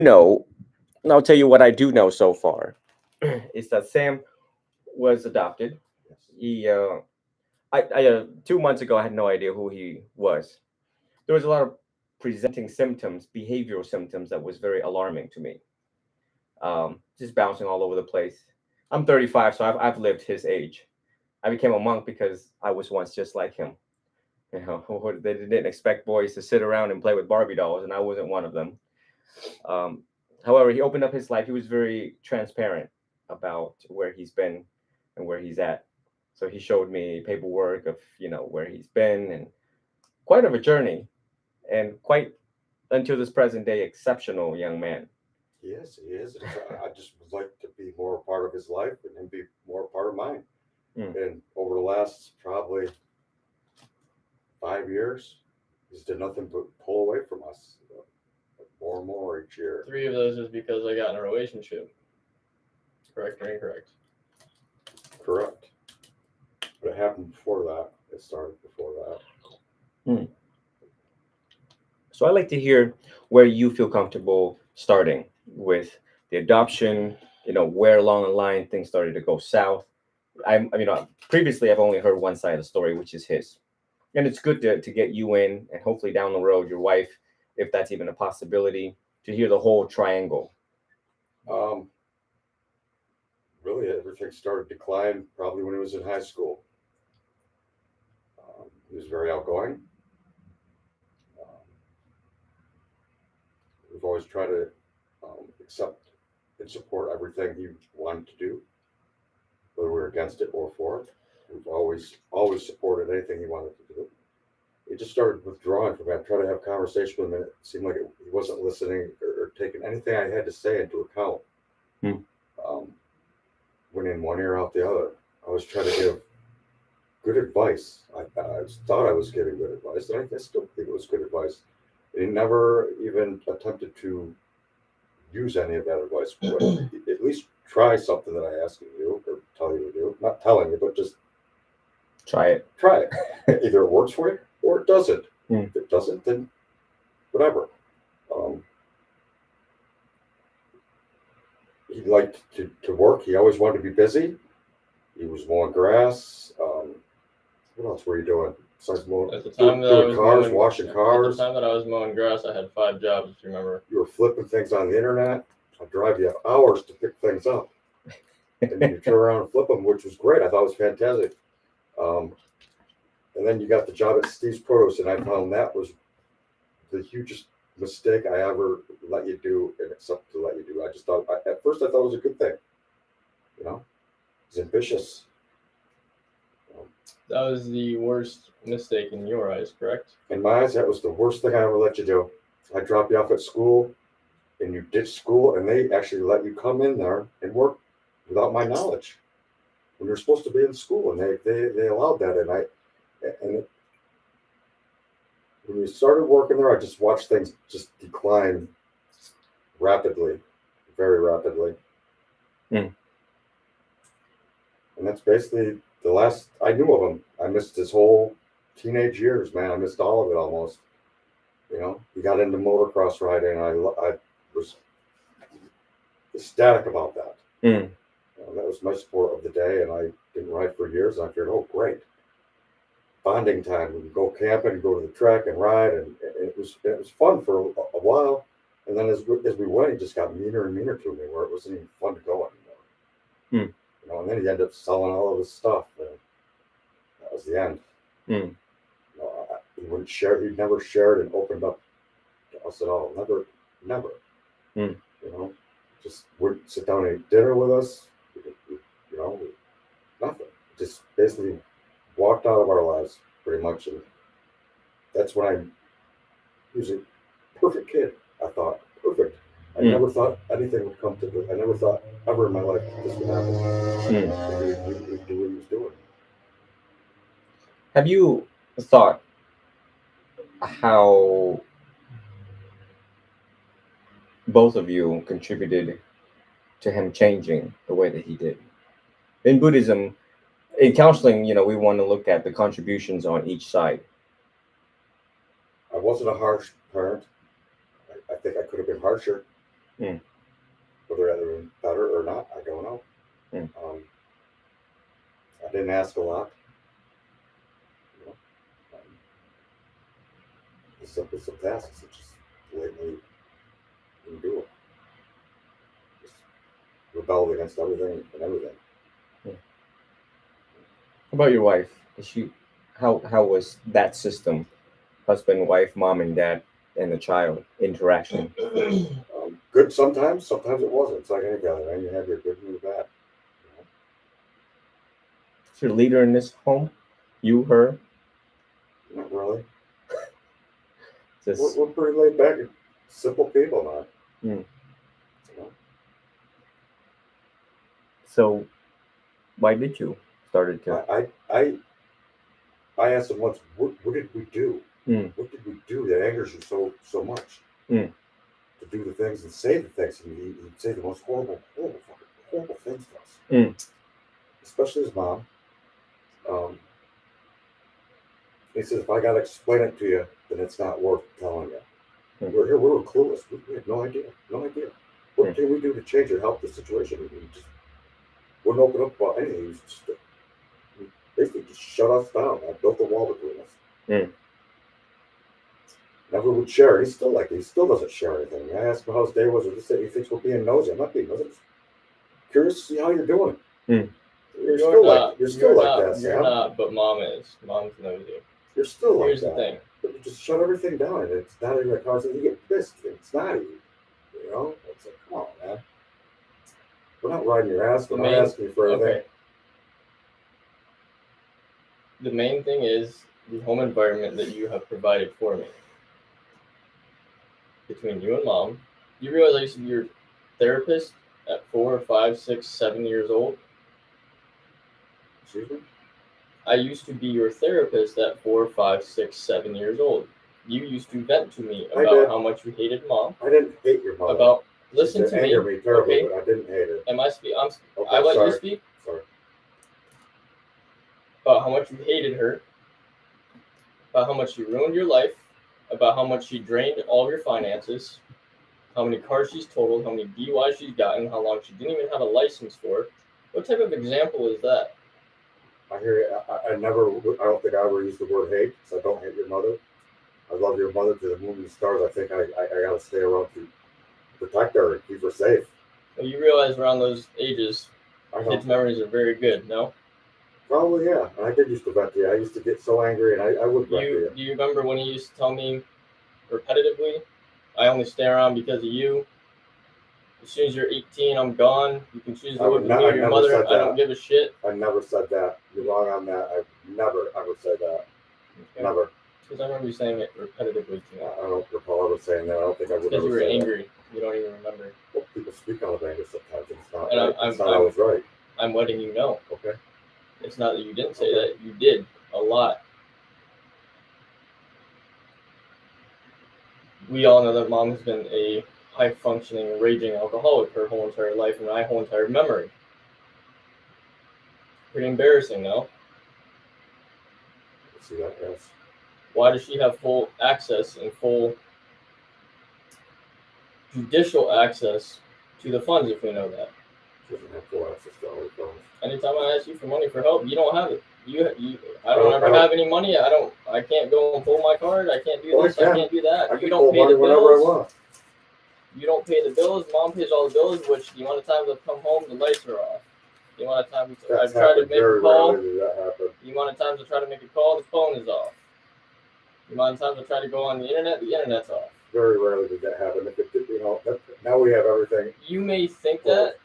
No, and I'll tell you what I do know so far is that Sam was adopted. Yes. He, I 2 months ago, I had no idea who he was. There was a lot of presenting symptoms, behavioral symptoms that was very alarming to me. Just bouncing all over the place. I'm 35, so I've lived his age. I became a monk because I was once just like him. You know, they didn't expect boys to sit around and play with Barbie dolls, and I wasn't one of them. Um, However, he opened up his life. He was very transparent about where he's been and where he's at. So he showed me paperwork of where he's been, and quite of a journey, and quite until this present day exceptional young man. Yes, he is. I just would like to be more a part of his life and him be more a part of mine. Mm. And over the last probably 5 years, he's done nothing but pull away from us more and more each year. Three of those is because I got in a relationship. Correct or incorrect? Correct. But it happened before that. It started before that. Mm. So I like to hear where you feel comfortable starting with the adoption. Where along the line things started to go south. Previously I've only heard one side of the story, which is his, and it's good to get you in, and hopefully down the road your wife, if that's even a possibility, to hear the whole triangle. Um, Really, everything started to decline probably when he was in high school. He was very outgoing. Um, we've always tried to accept and support everything he wanted to do, whether we were against it or for it. We've always supported anything he wanted to do. He just started withdrawing from me. I tried to have conversation with him, and it seemed like he wasn't listening or taking anything I had to say into account. Hmm. Um, Went in one ear out the other. I was trying to give good advice. I thought I was giving good advice, and I still think it was good advice. He never even attempted to use any of that advice. But at least try something that I ask you to do or tell you to do. Not telling you, but just Try it. try it. Either it works for you or it doesn't. Mm. If it doesn't, then whatever. Um, he liked to work. He always wanted to be busy. He was mowing grass. What else were you doing? Besides mowing, At the time that I doing was cars, mowing, washing at cars. the time that I was mowing grass, I had 5 jobs. If you remember. You were flipping things on the internet. I'd drive you hours to pick things up. And you turn around and flip them, which was great. I thought it was fantastic. Um, and then you got the job at Steve's Produce, and I found that was the hugest mistake I ever let you do and accept to let you do. I just thought, at first, I thought it was a good thing. You know, it's ambitious. That was the worst mistake in your eyes, correct? In my eyes, that was the worst thing I ever let you do. I dropped you off at school, and you ditched school, and they actually let you come in there and work without my knowledge when you're supposed to be in school, and they allowed that. And when you started working there, I just watched things just decline rapidly, very rapidly. Mm. And that's basically the last I knew of him. I missed his whole teenage years, man. I missed all of it almost. He got into motocross riding. I was ecstatic about that. Mm. That was my sport of the day, and I didn't ride for years. And I figured, oh, great, bonding time. We could go camping, go to the track, and ride, and it was fun for a while. And then as we went, it just got meaner and meaner to me, where it wasn't even fun to go anymore. Mm. And then he ended up selling all of his stuff. And that was the end. Mm. He wouldn't share. He never shared and opened up to us at all. Never. Mm. Just wouldn't sit down and eat dinner with us. Nothing. Just basically walked out of our lives pretty much. And that's when he was a perfect kid. I thought perfect. I never thought anything would come to this. I never thought ever in my life this would happen. He would do what he was doing. Have you thought how both of you contributed to him changing the way that he did? In Buddhism, in counseling, we want to look at the contributions on each side. I wasn't a harsh parent. I think I could have been harsher. Mm. Whether that was better or not, I don't know. Mm. I didn't ask a lot. You know, some tasks that just blatantly didn't do it. Just rebelled against everything and everything. How about your wife? Is she? How was that system? Husband, wife, mom, and dad, and the child interaction. Good sometimes, sometimes it wasn't. It's like any guy, man. You have your good and your bad. Is your leader in this home? You, her? Not really. Just We're pretty laid back and simple people, man. Mm. You know? So, why did you started to? I asked him once, what did we do? Mm. What did we do that angers you so much? Mm. To do the things and say the things, and he'd say the most horrible things to us. Mm. Especially his mom. He says, if I got to explain it to you, then it's not worth telling you. Mm. We're here, we were clueless. We had no idea. What can we do to change or help the situation? He just wouldn't open up about anything. He was just basically just shut us down. I built a wall between us. Mm. Never would share. He's still like, he still doesn't share anything. I asked him how his day was, or he said he thinks we're being nosy. I'm not being nosy. I'm just curious to see how you're doing. Mm. You're still like that, Sam. You're not, but mom is. Mom's nosy. You're still like Here's that. the thing. But you just shut everything down, and it's not even a concept. You get pissed. It's not even. You know? It's like, come on, man. We're not riding your ass. We're not asking you for anything. Okay. The main thing is the home environment that you have provided for me. Between you and mom, you realize I used to be your therapist at 4, 5, 6, 7 years old. Excuse me? I used to be your therapist at 4, 5, 6, 7 years old. You used to vent to me about how much you hated mom. I didn't hate your mother. About listen to me. Anger me terribly, Okay? but I didn't hate her. Am I speak? I Okay, let sorry. you speak Sorry. about how much you hated her, about how much she ruined your life, about how much she drained all of your finances, how many cars she's totaled, how many DUIs she's gotten, how long she didn't even have a license for. What type of example is that? I hear you. I don't think I ever used the word hate, because I don't hate your mother. I love your mother to the moon and the stars. I think I got to stay around to protect her and keep her safe. Well, you realize around those ages, kids' memories are very good, no? Probably, yeah. And I did used to vent to you. I used to get so angry, and I would vent to you. Do you remember when you used to tell me repetitively, I only stay around because of you? As soon as you're 18, I'm gone. You can choose to live with me or your mother. I don't give a shit. I never said that. You're wrong on that. I've never, ever said that. Okay. Never. Because I remember you saying it repetitively to me. I don't recall ever saying that. I don't think I would ever say that. Because you were angry. You don't even remember. Well, people speak out of anger sometimes. It's not, and right. It's not always right. I'm letting you know. Okay. It's not that you didn't say that. You did a lot. We all know that mom has been a high-functioning, raging alcoholic her whole entire life and my whole entire memory. Pretty embarrassing, no? I see that, yes. Why does she have full access and full judicial access to the funds if we know that? She doesn't have full access to all the funds. Anytime I ask you for money for help, you don't have it. I don't ever have any money. I can't go and pull my card. I can't do this. I can't do that. You don't pay the bills. You don't pay the bills. Mom pays all the bills, which the amount of times I've come home, the lights are off. The amount of times I've tried to make a call, the amount of times I try to make a call, the phone is off. The amount of times I try to go on the internet's off. Very rarely did that happen. If it did, now we have everything. You may think that,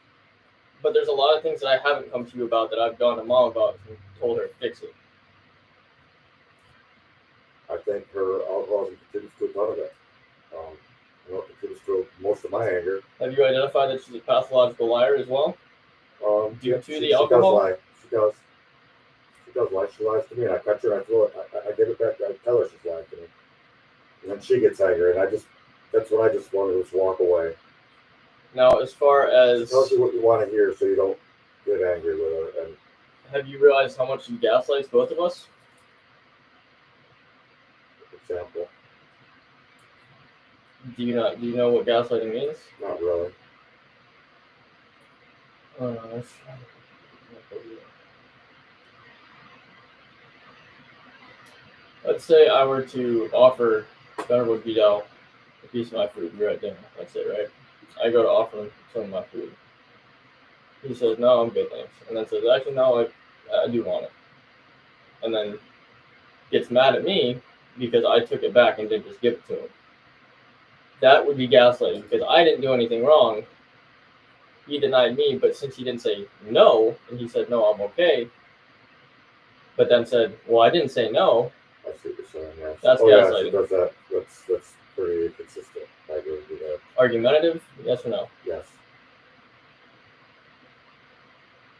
but there's a lot of things that I haven't come to you about that I've gone to mom about and told her to fix it. I think her alcoholism contributes to a ton of it. It contributes to most of my anger. Have you identified that she's a pathological liar as well? Due to the alcohol? She does lie. She lies to me, and I catch her and I throw it. I give it back. I tell her she's lying to me. And then she gets angry, and that's when I just want to just walk away. Now, as far as... She tells you what you want to hear so you don't get angry with her. And have you realized how much she gaslights both of us? For example. Do you know what gaslighting means? Not really. Let's- Let's say I were to offer Venerable Vidal a piece of my food. We're at dinner. That's it, right? I go to offer him some of my food. He says, "No, I'm good, thanks." And then says, "Actually, no, I do want it." And then gets mad at me because I took it back and didn't just give it to him. That would be gaslighting because I didn't do anything wrong. He denied me, but since he didn't say no, and he said, "No, I'm okay," but then said, "Well, I didn't say no." I see what you're saying. Yeah. That's Yeah, gaslighting. she does that. That's pretty consistent. I agree with you there. Argumentative? Yes or no? Yes.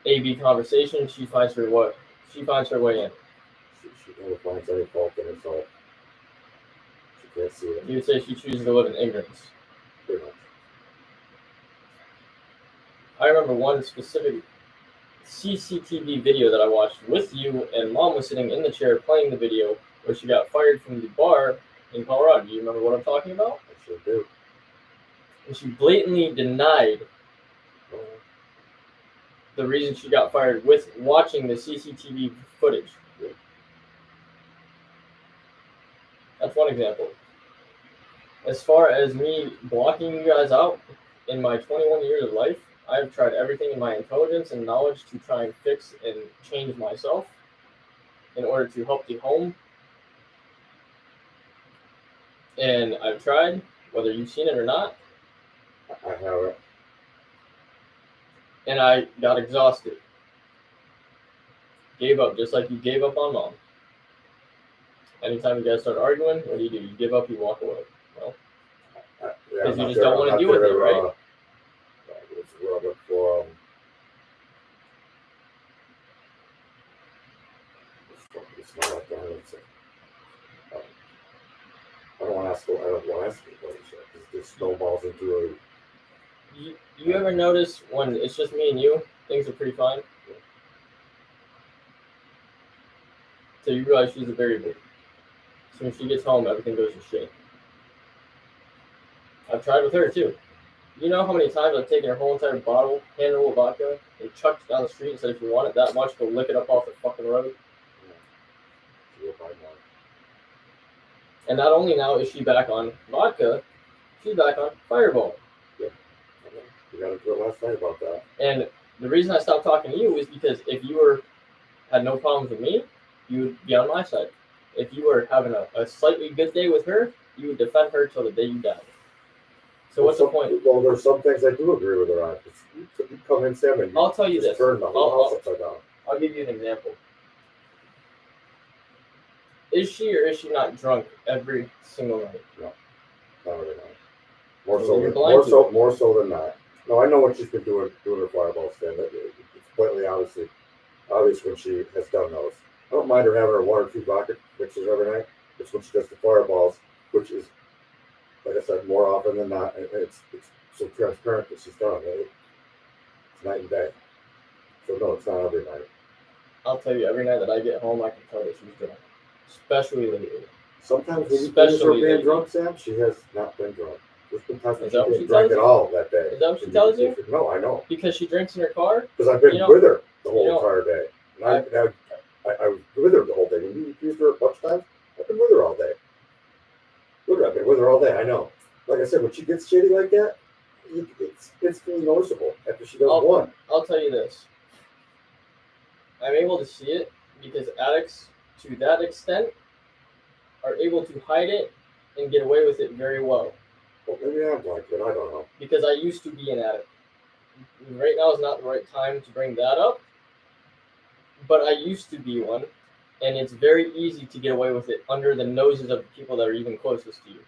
A/B conversation. She finds her what? She finds her way in. She never finds any fault in herself. She can't see it. You would say she chooses to live in ignorance. Pretty much. I remember one specific CCTV video that I watched with you, and Mom was sitting in the chair playing the video where she got fired from the bar in Colorado. Do you remember what I'm talking about? I sure do. And she blatantly denied the reason she got fired with watching the CCTV footage. That's one example. As far as me blocking you guys out, in my 21 years of life, I've tried everything in my intelligence and knowledge to try and fix and change myself in order to help the home. And I've tried, whether you've seen it or not, I haven't. and I got exhausted. Gave up, just like you gave up on Mom. Anytime you guys start arguing, what do? You give up, you walk away. Well, because you just don't want to deal with it, right? It's a little bit for it's not like that. It's I don't want to ask. I don't want to ask anybody shit because it just snowballs into You ever notice when it's just me and you, things are pretty fine? So you realize she's a variable. So when she gets home, everything goes to shit. I've tried with her too. You know how many times I've taken her whole entire bottle, handle of vodka, and chucked it down the street and said, "If you want it that much, go lick it up off the fucking road." And not only now is she back on vodka, she's back on Fireball. Yeah. You got into it last night about that. And the reason I stopped talking to you is because if you had no problems with me, you would be on my side. If you were having a slightly good day with her, you would defend her till the day you died. So what's the point? Well, there's some things I do agree with her on. You come in, Sam, and I'll tell you this. turn the whole house upside down. I'll give you an example. Is she or is she not drunk every single night? No, not really. More Well, so, you're blind to it. more so than not. No, I know what she's been doing her Fireball stand. It's blatantly obvious when she has done those. I don't mind her having her 1 or 2 vodka mixers every night. It's when she does the Fireballs, which is, like I said, more often than not. And it's so transparent that she's done it. It's night and day. So no, it's not every night. I'll tell you, every night that I get home, I can tell that she's drunk. Especially lately. Sometimes when you Especially finish her being lately. drunk, Sam, she has not been drunk. There's been times when Is she that what didn't she drink tells at you? all that day. Is that what she tells you? No, I know. Because she drinks in her car? Because I've been You know- with her the whole you know- entire day. And I was with her the whole day. When you accused her a bunch of times, I've been with her all day. Look, I've been with her all day. I know. Like I said, when she gets shitty like that, it's really noticeable after she does one. I'll tell you this. I'm able to see it because addicts, to that extent, are able to hide it and get away with it very well. Well, maybe I'm like it. I don't know. Because I used to be an addict. Right now is not the right time to bring that up, but I used to be one, and it's very easy to get away with it under the noses of the people that are even closest to you.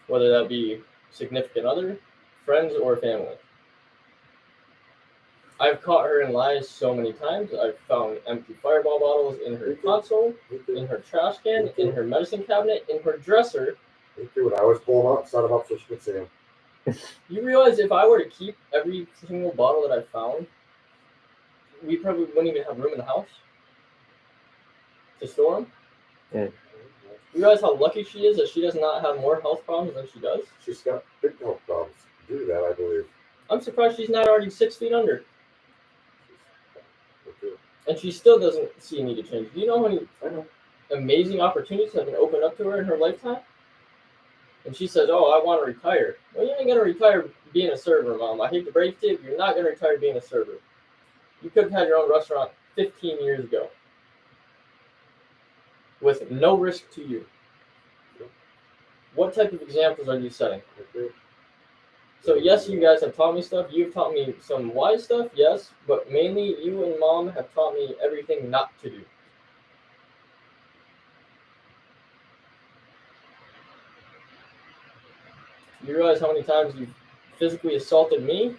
Whether that be significant other, friends, or family. I've caught her in lies so many times. I've found empty Fireball bottles in her console, in her trash can, in her medicine cabinet, in her dresser. Me too. And I always pull them out and set them up so she could see them. You realize if I were to keep every single bottle that I found, we probably wouldn't even have room in the house to store them. You realize how lucky she is that she does not have more health problems than she does? She's got big health problems to do that, I believe. I'm surprised she's not already 6 feet under. Okay. And she still doesn't see a need to change. Do you know how many I know. amazing opportunities have been opened up to her in her lifetime? And she says, "Oh, I want to retire." Well, you ain't gonna retire being a server, Mom. I hate to break it to you, you're not gonna retire being a server. You could have had your own restaurant 15 years ago with no risk to you. What type of examples are you setting? Okay. So yes, you guys have taught me stuff. You've taught me some wise stuff, yes, but mainly you and Mom have taught me everything not to do. You realize how many times you've physically assaulted me,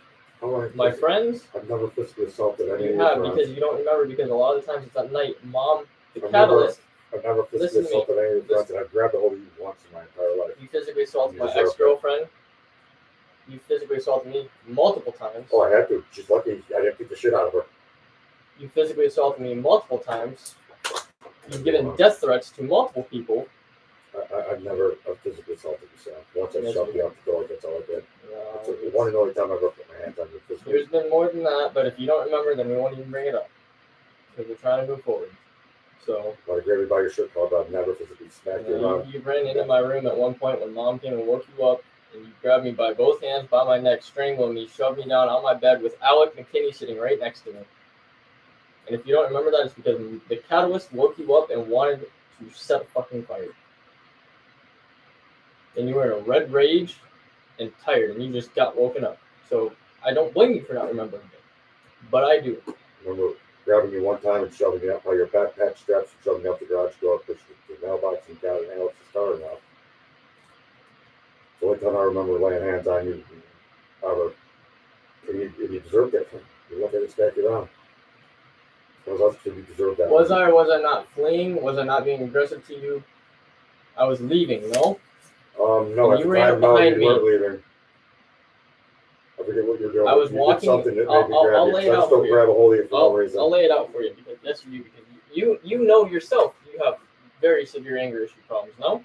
my friends? I've never physically assaulted any You of your have, friends. because you don't remember, because a lot of the times it's at night. Mom, the I've catalyst, never physically Listen to me. assaulted any of your friends, and I've grabbed a hold of you once in my entire life. you physically assaulted You my deserve it. ex-girlfriend. You physically assaulted me multiple times. Oh, I had to. She's lucky I didn't beat the shit out of her. You physically assaulted me multiple times. You've given death threats to multiple people. I've never physically assaulted you, Sam. Once I Yes, shoved you you out the door, that's all I did. That's the Uh, one and only time I've ever put my hands on you physically. there's been more than that, but if you don't remember, then we won't even bring it up. Because we're trying to move forward. So, When I grabbed you by your shirt collar, I've never physically smacked you around. you ran into my room at one point when Mom came and woke you up, and you grabbed me by both hands by my neck, strangling me, shoved me down on my bed with Alec McKinney sitting right next to me. And if you don't remember that, it's because the catalyst woke you up and wanted to set a fucking fire. And you were in a red rage and tired, and you just got woken up. So I don't blame you for not remembering it, but I do. I remember grabbing you one time and shoving you up by your backpack straps and shoving you up the garage door, pushed the mailbox and got Alex's car now. The only time I remember laying hands on you ever. And you deserved that. You left it back you down. Because else did you deserve that? Was I or was I not fleeing? Was I not being aggressive to you? I was leaving, no? No, And at you the ran time, no, behind you me. weren't leaving. I forget what you're doing. I was you walking- did something that made me I'll grab you. lay it I out just for don't you. grab a hold of you for no I'll reason. lay it out for you, because yes, you do. Because you know yourself you have very severe anger issue problems, no?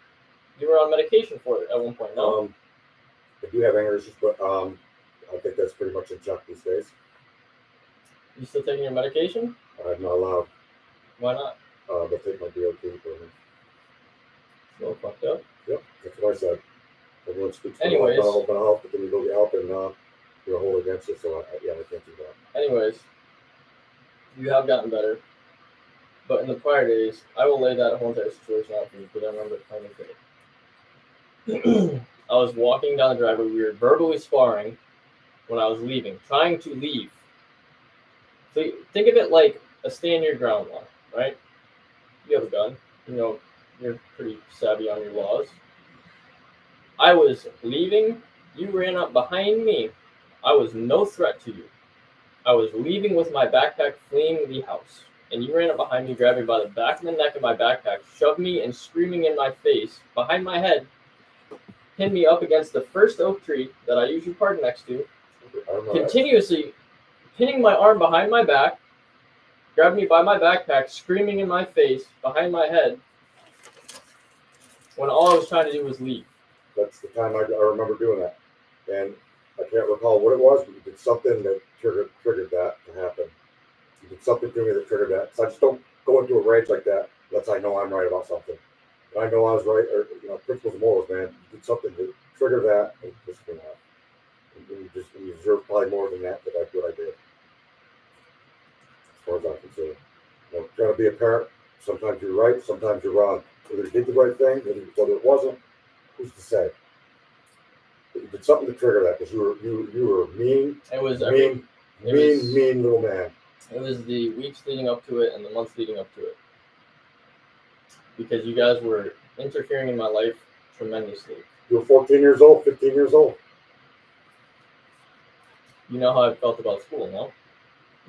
You were on medication for it at one point, no? I do have anger issues, but I think that's pretty much in check these days. You still taking your medication? I'm not allowed Why not? to take my DOT for me. It's a little fucked up. Yep, that's what I said. Everyone speaks for Anyways. mental health, but then you go get help and you're hold against it. So I can't do that. Anyways, you have gotten better. But in the prior days, I will lay that whole entire situation out for you, because I remember it plain and clear. I was walking down the driveway. We were verbally sparring when I was leaving, trying to leave. So think of it like a stand your ground law, right? You have a gun. You know, you're pretty savvy on your laws. I was leaving. You ran up behind me. I was no threat to you. I was leaving with my backpack, fleeing the house. And you ran up behind me, grabbed me by the back of the neck of my backpack, shoved me and screaming in my face, behind my head, pinned me up against the first oak tree that I usually park next to, I don't know. continuously pinning my arm behind my back, grabbed me by my backpack, screaming in my face, behind my head, when all I was trying to do was leave. That's the time I remember doing that. And I can't recall what it was, but you did something that triggered that to happen. You did something to me that triggered that. So I just don't go into a rage like that unless I know I'm right about something. And I know I was right, or principles and morals, man. You did something to trigger that and just for that. And you deserve probably more than that, but that's what I did. As far as I'm concerned. Trying to be a parent, sometimes you're right, sometimes you're wrong. Whether you did the right thing, whether it wasn't, who's to say? But you did something to trigger that, because you were mean, It was mean little man. It was the weeks leading up to it and the months leading up to it. Because you guys were interfering in my life tremendously. You were 14 years old, 15 years old. You know how I felt about school, no?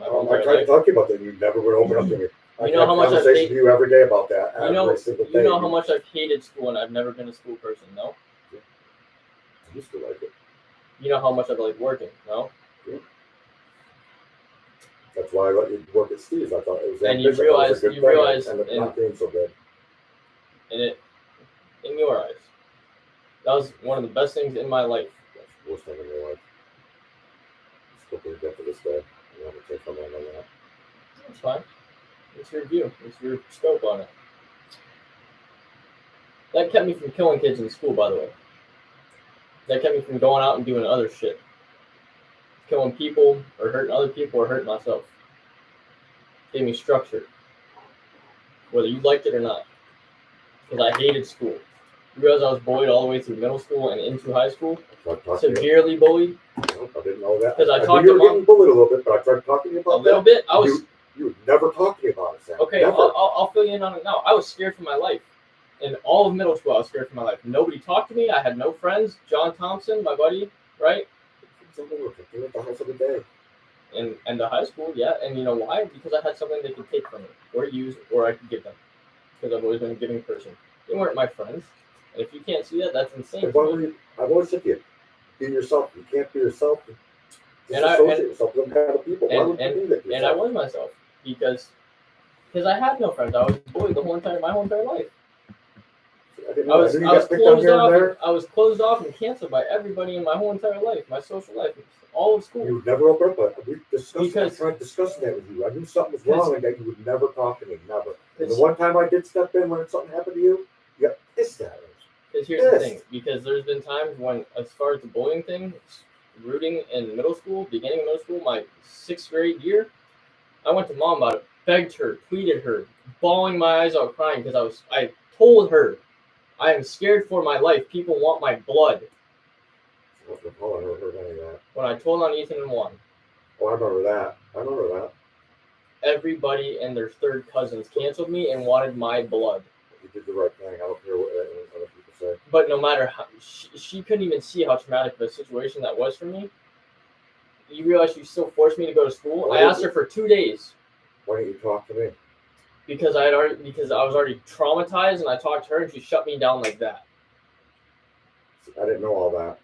I tried to talk to you about that. You never would open up to me. You know how much I've conversation with you every day about that. You know, every single day. you know how much I've hated school, and I've never been a school person, no? I used to like it. You know how much I've liked working, no? That's why I let you work at Steve's. I thought it was And you ambitious. I thought it was a realize- good you thing. realize It ended up in- not being so good. And in your eyes? That was one of the best things in my life. That's the worst thing in your life. Still believe that to this day. You have to take my mind on that. That's fine. It's your view. It's your scope on it. That kept me from killing kids in school, by the way. That kept me from going out and doing other shit. Killing people, or hurting other people, or hurting myself. Gave me structure. Whether you liked it or not. Because I hated school. You realize I was bullied all the way through middle school and into high school? Severely bullied? Nope, I didn't know that. Because I knew talked you to were getting bullied a little bit, but I tried talking to you a about little bit. I was You would never talk to me about it, Sam. okay. Never. I'll fill you in on it now. I was scared for my life. In all of middle school, I was scared for my life. Nobody talked to me. I had no friends. John Thompson, my buddy, right? Something with you at the house every day. And the high school, yeah. And you know why? Because I had something they could take from me, or use, or I could give them. Because I've always been a giving person. They weren't my friends. And if you can't see that, that's insane. I've always said to you, be yourself. You can't be yourself. And Disassociate yourself with them kind of people. Why would you do that to And I yourself? was myself because I had no friends. I was bullied my whole entire life. I didn't I know. was I knew you got picked on closed here and off. there. I was closed off and canceled by everybody in my whole entire life, my social life, all of school. You would never open up, but we discussed. Because- I tried discussing that with you. I knew something was wrong, and that you would never talk to me, never. And the Because one time I did step in when something happened to you, you got pissed at us. here's the Yes. thing. Because there's been times when, as far as the bullying thing, rooting in middle school, beginning of middle school, my 6th grade year, I went to mom about it, begged her, tweeted her, bawling my eyes out, crying because I told her, I am scared for my life. People want my blood. Oh, I never heard any of that. When I told on Ethan and Juan, Oh, I remember that. I remember that. everybody and their third cousins canceled me and wanted my blood. You did the right thing. I don't care what other people say. But no matter how, she couldn't even see how traumatic of a situation that was for me. You realize she still forced me to go to school. Why I asked did her for 2 days Why didn't you talk to me? because I was already traumatized, and I talked to her, and she shut me down like that. I didn't know all that.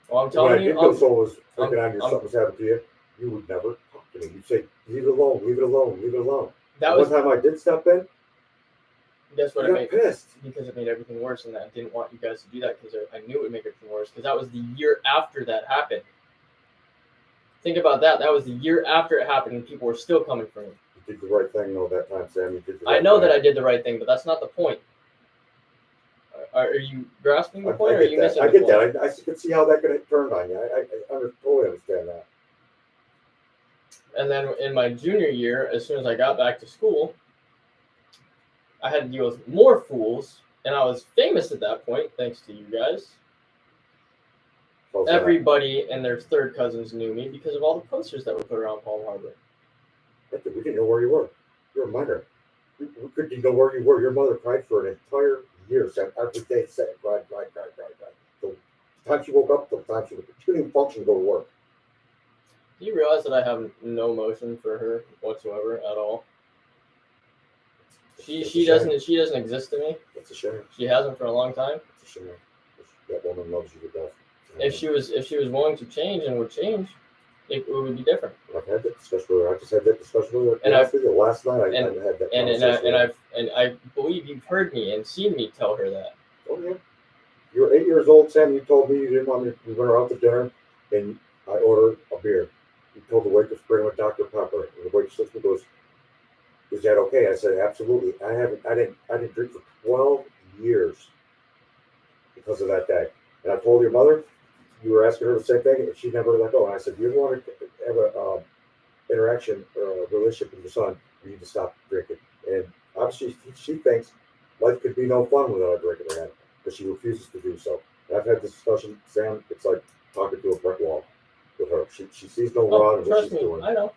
Well, I'm When I telling did you, know someone was freaking on you, I'm- something was happening to you, you would never talk to me. You'd say, leave it alone, leave it alone, leave it alone. that One was time I did step in, that's what you it got made. pissed. Because it made everything worse, and I didn't want you guys to do that because I knew it would make everything worse. Because that was the year after that happened. Think about that. That was the year after it happened, and people were still coming for me. You did the right thing, though, that time, Sam. You did the I right know thing. that I did the right thing, but that's not the point. Are you grasping the point, or I are you get missing that. I the get point? that. I could see how that could have turned on you. I totally understand that. And then in my junior year, as soon as I got back to school, I had to deal with more fools, and I was famous at that point, thanks to you guys. How's that? Everybody and their third cousins knew me because of all the posters that were put around Palm Harbor. We didn't know where you were. You're a minor. We couldn't know where you were. Your mother cried for an entire year. Sam, every day, said, cried. The time she woke up, the time she couldn't even function to go to work. Do you realize that I have no emotion for her whatsoever at all? She doesn't exist to me. It's a shame. She hasn't for a long time. It's a shame. That woman loves you to death. If she was willing to change and would change, it would be different. I've had that discussion with her. I just had that discussion with her. And Last night I had that And conversation. and I believe you've heard me and seen me tell her that. Oh yeah. You were 8 years old, Sam. You told me you didn't want me to run her out to dinner, and I ordered a beer. You told the waitress bring with Dr. Pepper, and the waitress looks at me and goes, "Is that okay?" I said, "Absolutely." I didn't drink for 12 years because of that day. And I told your mother, you were asking her the same thing, and she never let go. And I said, "You ever want to have a interaction or a relationship with your son, you need to stop drinking." And obviously, she thinks life could be no fun without a drink in her head, but she refuses to do so. And I've had this discussion, Sam. It's like talking to a brick wall with her. She sees no wrong in what Trust she's me, doing. I know.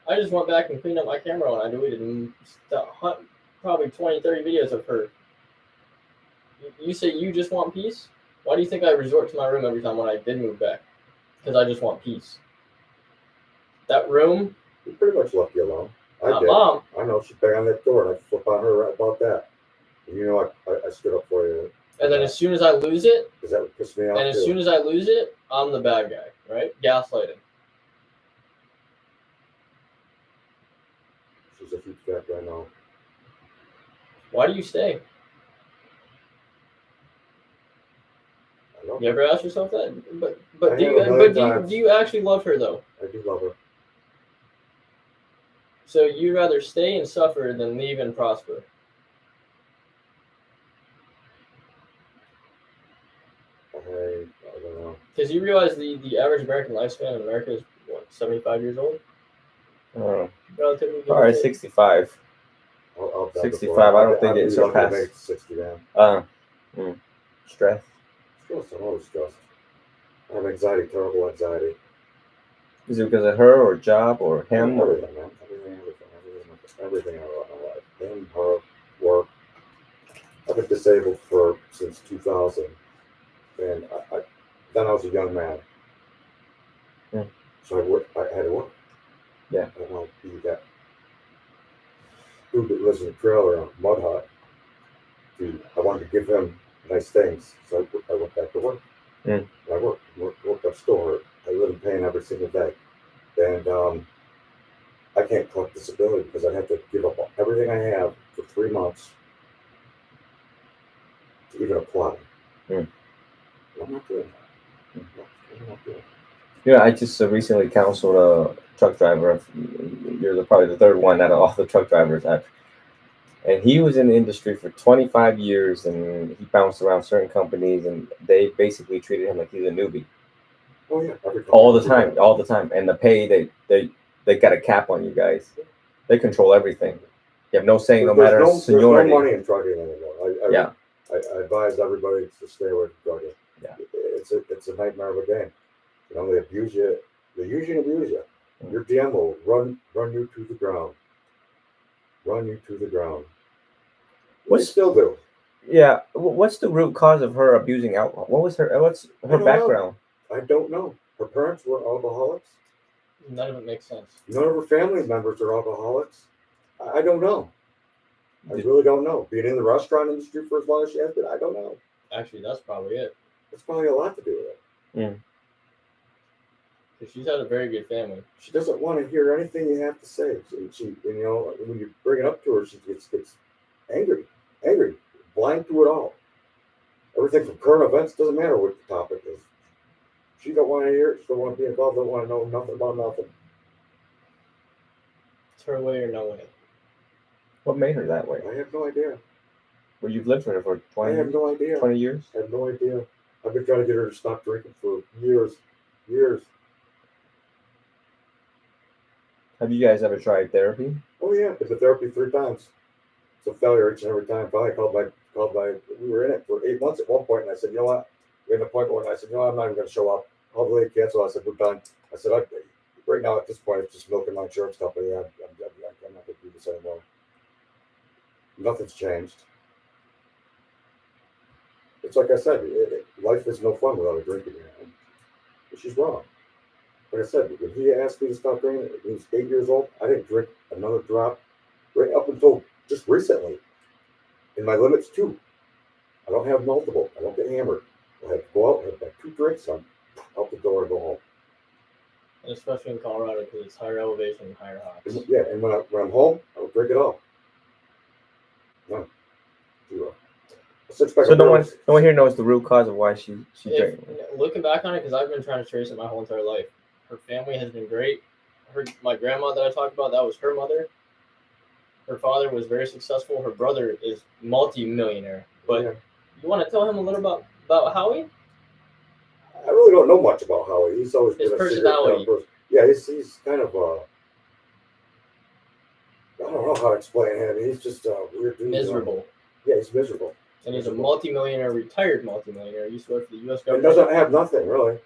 I just went back and cleaned up my camera when I deleted probably 20, 30 videos of her. You say you just want peace? Why do you think I resort to my room every time when I did move back? Because I just want peace. That room, We pretty much left you alone. I not did. mom. I know. She banged on that door, and I flip on her right about that. And you know, I stood up for you. And then as soon as I lose it, Because that would piss me off, and as too. soon as I lose it, I'm the bad guy, right? Gaslighting. She's a huge factor, I know. Why do you stay? love You her. ever ask yourself that? I But do have you a million but times. do you actually love her though? I do love her. So you'd rather stay and suffer than leave and prosper. I don't know. Because you realize the average American lifespan in America is what, 75 years old? Relatively give or Probably take. 65. I'll die 65, before. I don't think I'd it be lucky to surpassed. make it to 60, man. Stress. Stressed. I'm always stressed. I have anxiety, terrible anxiety. Is it because of her or job or him? Or... Everything, man. Everything I wrote in my life. Him, her, work. I've been disabled since 2000, and then I was a young man. So I had to work. Yeah. I don't want to be that dude that lives in a trailer in a mud hut. Dude, I wanted to give him nice things, so I went back to work. Mm. I worked at store. I live in pain every single day, and I can't collect disability because I'd have to give up everything I have for 3 months to even apply. Mm. I'm not doing that. I'm not doing that. Yeah, I just recently counseled a truck driver. You're probably the third one out of all the truck drivers and he was in the industry for 25 years, and he bounced around certain companies, and they basically treated him like he's a newbie. Oh yeah, all the time. And the pay, they got a cap on you guys. They control everything. You have no say, no matter seniority. There's no money in trucking anymore. I advise everybody to stay away from trucking. Yeah. It's a nightmare of a game. You know, they abuse you. They use you and abuse you. Your DM will run you to the ground. Run you to the ground. What they still do. Yeah. What's the root cause of her abusing alcohol? What's her background? I don't know. Her parents were alcoholics. None of it makes sense. None of her family members are alcoholics. I don't know. I really don't know. Being in the restaurant industry for as long as she has been, I don't know. Actually, that's probably it. It's probably a lot to do with it. Mm. Because she's had a very good family. She doesn't want to hear anything you have to say. She when you bring it up to her, she gets angry, blind to it all. Everything from current events, doesn't matter what the topic is. She don't want to hear it. She don't want to be involved. Don't want to know nothing about nothing. It's her way or no way. What made her that way? I have no idea. Well, you've lived with her for 20 I have no idea. 20 years? I have no idea. I've been trying to get her to stop drinking for years. Have you guys ever tried therapy? Oh yeah, it's a therapy 3 times. It's a failure each and every time. Finally called my. We were in it for 8 months at one point, and I said, you know what? We had an appointment, and I said, you know what? I'm not even going to show up. Called the lady, cancel. I said, we're done. I said, right now at this point, it's just milking my insurance company. I'm not going to do this anymore. Nothing's changed. It's like I said, life is no fun without a drinking man. But she's wrong. Like I said, when he asked me to stop drinking, he was 8 years old. I didn't drink another drop right up until just recently. And my limit's 2. I don't have multiple. I don't get hammered. I have to go out and have like 2 drinks. I'm out the door and go home. And especially in Colorado because it's higher elevation and higher hops. Yeah, and when I'm home, I don't drink at all. No. 0. So no one here knows the root cause of why she drank. Looking back on it, because I've been trying to trace it my whole entire life. Her family has been great. My grandma that I talked about, that was her mother. Her father was very successful. Her brother is multi-millionaire. But you want to tell him a little about Howie? I really don't know much about Howie. He's always his been personality. A person. Yeah, he's kind of I don't know how to explain him. He's just a weird dude. Miserable. Yeah, he's miserable. And he's a multi-millionaire, retired multi-millionaire. He used to work for the U.S. He government. doesn't have nothing, really.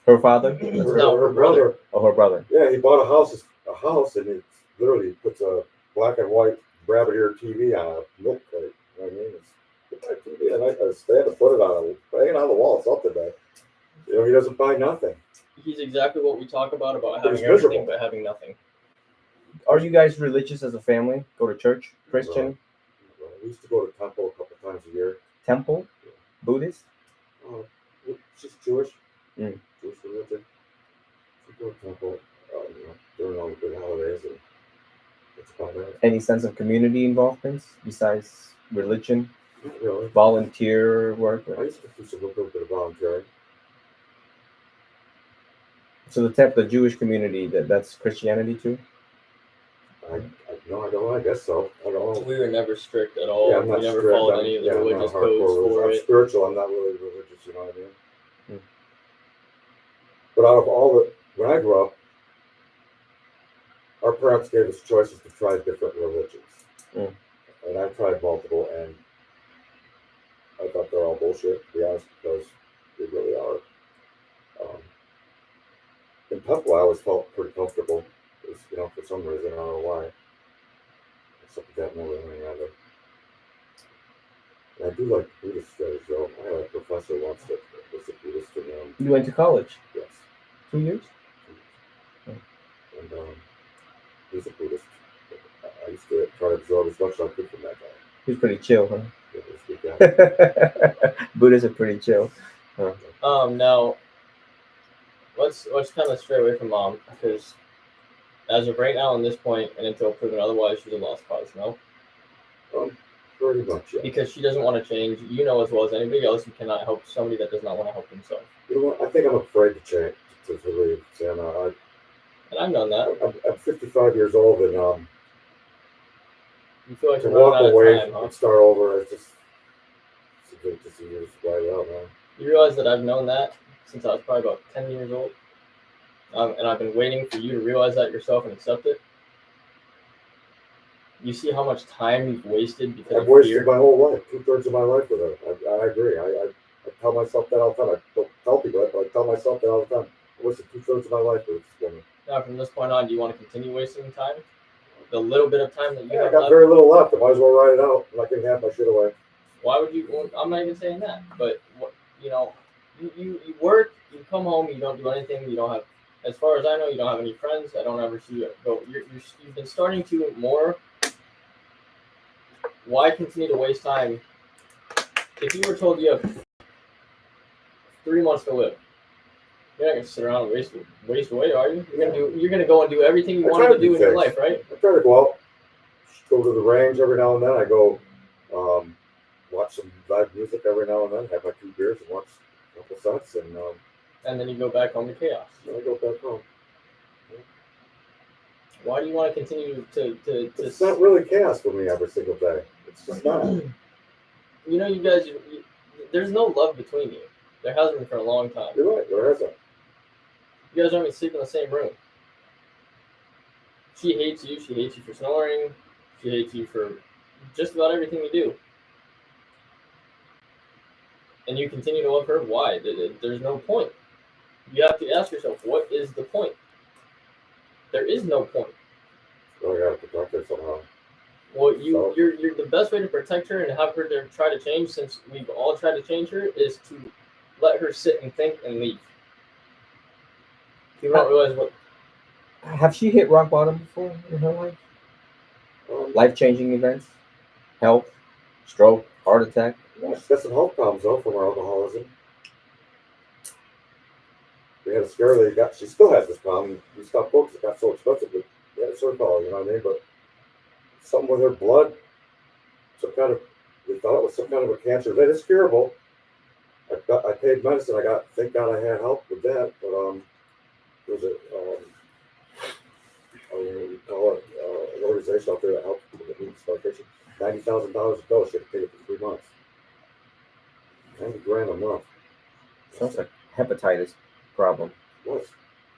Her father? No, her brother. Oh, her brother. Yeah, he bought a house, and it literally puts a black and white rabbit ear TV on a milk plate. You know what I mean? It's a TV, and they had to put it hanging on the wall, something that. You know, he doesn't buy nothing. He's exactly what we talk about having He's everything miserable. but having nothing. Are you guys religious as a family? Go to church? Christian? We used to go to temple a couple times a year. Temple? Buddhist? She's Jewish. Mm. Jewish religion. We go to temple during all the big holidays, and it's about that. Any sense of community involvement besides religion? Not really. Volunteer work? I used to do some little bit of volunteering. So the Jewish community, that's Christianity too? No, I don't. I guess so. I don't know. We were never strict at all. Yeah, I'm not we never strict. followed I'm, any of the yeah, I'm not religious hardcore codes religious. for I'm it. spiritual. I'm not really religious. You know what I mean? Hmm. But out of all the, when I grew up, our parents gave us choices to try different religions, and I tried multiple, and I thought they're all bullshit, to be honest, because they really are. In Temple, I always felt pretty comfortable. It's, for some reason, I don't know why. Except for that more than any other. And I do like Buddhist studies, though. I had a professor once that was a Buddhist, and You went to college? yes. 2 years? And he's a Buddhist. I used to try to absorb as much as I could from that guy. He's pretty chill, huh? Yeah, he's a good guy. Buddhists are pretty chill. Now let's kind of stray away from mom, because as of right now, on this point, and until proven otherwise, she's a lost cause. No. Pretty much, yeah. Because she doesn't want to change. You know as well as anybody else, you cannot help somebody that does not want to help himself. You know what? I think I'm afraid to change, to leave, Sam. And I've known that. I'm 55 years old, and You feel like to you're running walk out of away time, huh? and start over, it's just good to see you play out, man. You realize that I've known that since I was probably about 10 years old, and I've been waiting for you to realize that yourself and accept it. You see how much time you've wasted because I've of wasted fear? my whole life, 2/3 of my life with her. I agree. I tell myself that all the time. I don't tell people that, but I tell myself that all the time. I wasted 2/3 of my life with this woman. Now, from this point on, do you want to continue wasting time? The little bit of time that you Yeah, I have got left? very little left. I might as well ride it out. I'm not getting half my shit away. Why would you? Well, I'm not even saying that, but you work, you come home, you don't do anything, you don't have, as far as I know, you don't have any friends. I don't ever see you go. You've been starting to more. Why continue to waste time? If you were told you have 3 months to live, you're not gonna sit around and waste away, are you? You're gonna go and do everything you wanted to do in your life, right? I try to go out, go to the range every now and then. I go watch some live music every now and then. Have my 2 beers and watch a couple sets, And then you go back home to chaos. then I go back home. Why do you want to continue to? It's not really chaos for me every single day. It's just not. You know, you guys, there's no love between you. There hasn't been for a long time. You're right. There isn't. You guys don't even sleep in the same room. She hates you. She hates you for snoring. She hates you for just about everything you do. And you continue to love her. Why? There's no point. You have to ask yourself, what is the point? There is no point. Well, I gotta protect her somehow. Well, you're the best way to protect her and have her to try to change, since we've all tried to change her, is to let her sit and think and leave. You don't realize what. Have she hit rock bottom before in her life? Life-changing events? Health? Stroke? Heart attack? Yeah, she's got some health problems though from her alcoholism. We had a scare that she still has this problem. We stopped books, it got so expensive, but we had a survival, you know what I mean? But something with her blood, we thought it was some kind of a cancer. That is curable. I paid medicine. Thank God I had help with that. But there was we call it an organization out there that helps with the meat starvation. $90,000 a dose. She had to pay it for 3 months. $90,000 a month. Sounds like hepatitis problem. Was.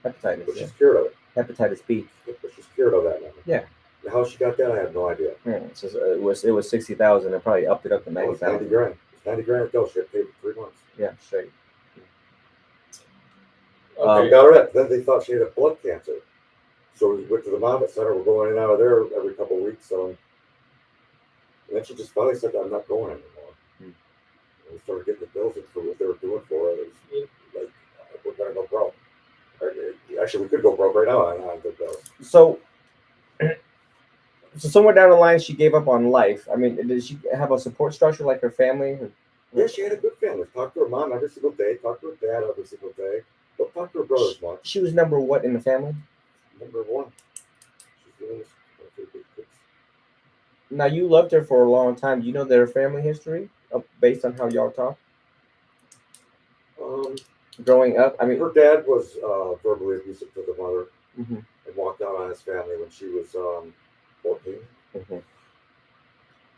Hepatitis. But she's cured of it. Hepatitis B. But she's cured of that now. Yeah. How she got that, I have no idea. So it was 60,000 and probably upped it up to Oh, it's 90,000. $90,000. It's $90,000 a dose. She had to pay it for 3 months. Yeah, straight. Okay. Got her that. Then they thought she had a blood cancer. So we went to the Moffitt Center. We're going in and out of there every couple of weeks. And then she just finally said, I'm not going anymore. And we started getting the bills for what they were doing for her. It was like, we're going to go broke. Actually, we could go broke right now on the bills. So somewhere down the line, she gave up on life. I mean, did she have a support structure like her family? Yeah, she had a good family. Talked to her mom every single day. Talked to her dad every single day. Don't talk to her brothers much. She was number what in the family? Number 1. She's doing this. Now, you loved her for a long time. Do you know their family history? based on how y'all talk Um, growing up? I mean, her dad was verbally abusive to the mother mhm, and walked out on his family when she was 14. mhm.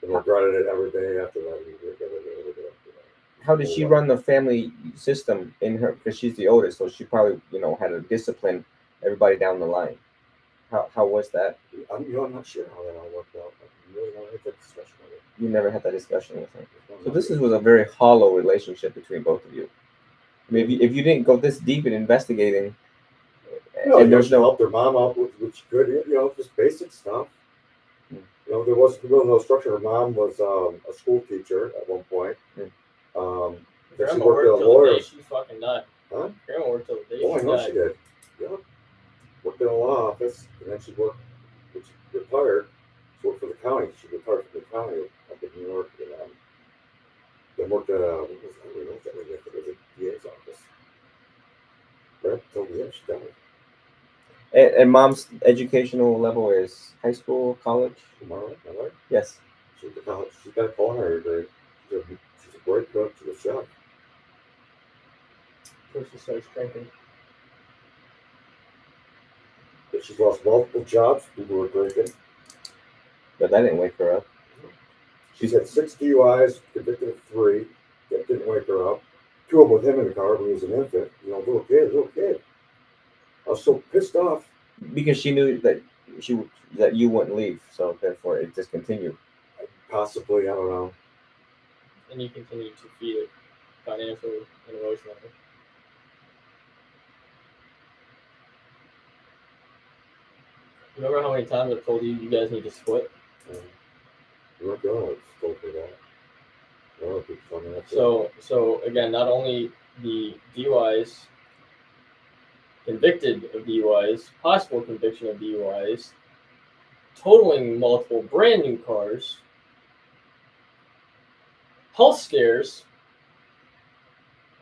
And regretted it every day after that. He regretted it every day after that. How did she run the family system in her? Because she's the oldest, so she probably had to discipline everybody down the line. How was that? I'm not sure how that all worked out. I really want to have that discussion with her. You never had that discussion with her. No, So not this yet. was a very hollow relationship between both of you. I mean, Mhm. if you didn't go this deep in investigating, No, and there's she no, helped her mom out with what she could, just basic stuff. Mm. There was no structure. Her mom was a school teacher at one point. Mm. Then she Grandma worked at a worked till the day lawyer's. she fucking died. Huh? Grandma worked till the day Oh, I she know died. she did. Yep. Worked in a law office, and then she worked. When she retired, she worked for the county. She retired from the county up in New York, and then worked at what was that? I don't know what that was. It was a DA's office. Right till the end, she died. and mom's educational level is high school, college. Am I right? Am I right? Yes. She's a college. She's got a culinary degree. She's a great cook. She's a chef. Until she starts drinking. But she's lost multiple jobs. People were drinking. But that didn't wake her up. She's had 6 DUIs, convicted of 3. That didn't wake her up. 2 of them with him in the car when he was an infant. Little kid. I was so pissed off. Because she knew that that you wouldn't leave, so therefore it just continued. Possibly, I don't know. And you continue to feed it financially and emotionally. Remember how many times I told you guys need to split? I'm not going to go for that. No, people tell me that. So again, not only the DUIs, convicted of DUIs, possible conviction of DUIs, totaling multiple brand new cars, health scares.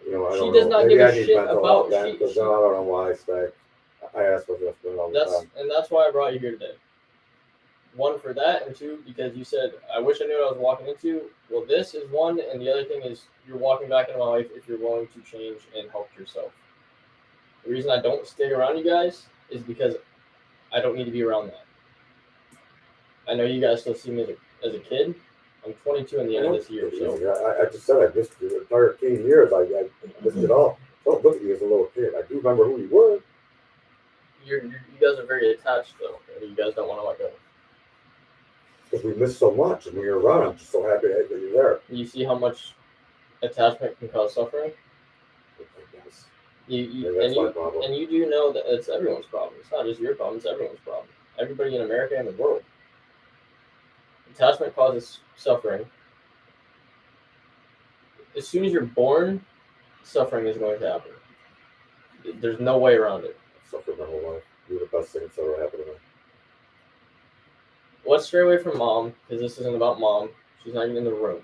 I She don't does know. not Maybe give a I need shit mental about- health then, because I don't know why I stay. I ask my husband all the time. That's why I brought you here today. One, for that, and 2, because you said, I wish I knew what I was walking into. Well, this is one, and the other thing is you're walking back into my life if you're willing to change and help yourself. The reason I don't stay around you guys is because I don't need to be around that. I know you guys still see me as a kid. I'm 22 in the end of this year, so I just said I missed the entire teen years. I missed it all. Don't look at you as a little kid. I do remember who you were. you guys are very attached, though, and you guys don't want to let go. Because we missed so much, and when you're around, I'm just so happy that you're there. You see how much attachment can cause suffering? Yes. And my problem. you do know that it's everyone's problem. It's not just your problem, it's everyone's problem. Everybody in America and the world. Attachment causes suffering. As soon as you're born, suffering is going to happen. There's no way around it. I've suffered my whole life. You're the best thing that's ever happened to me. Let's stray away from mom, because this isn't about mom. She's not even in the room.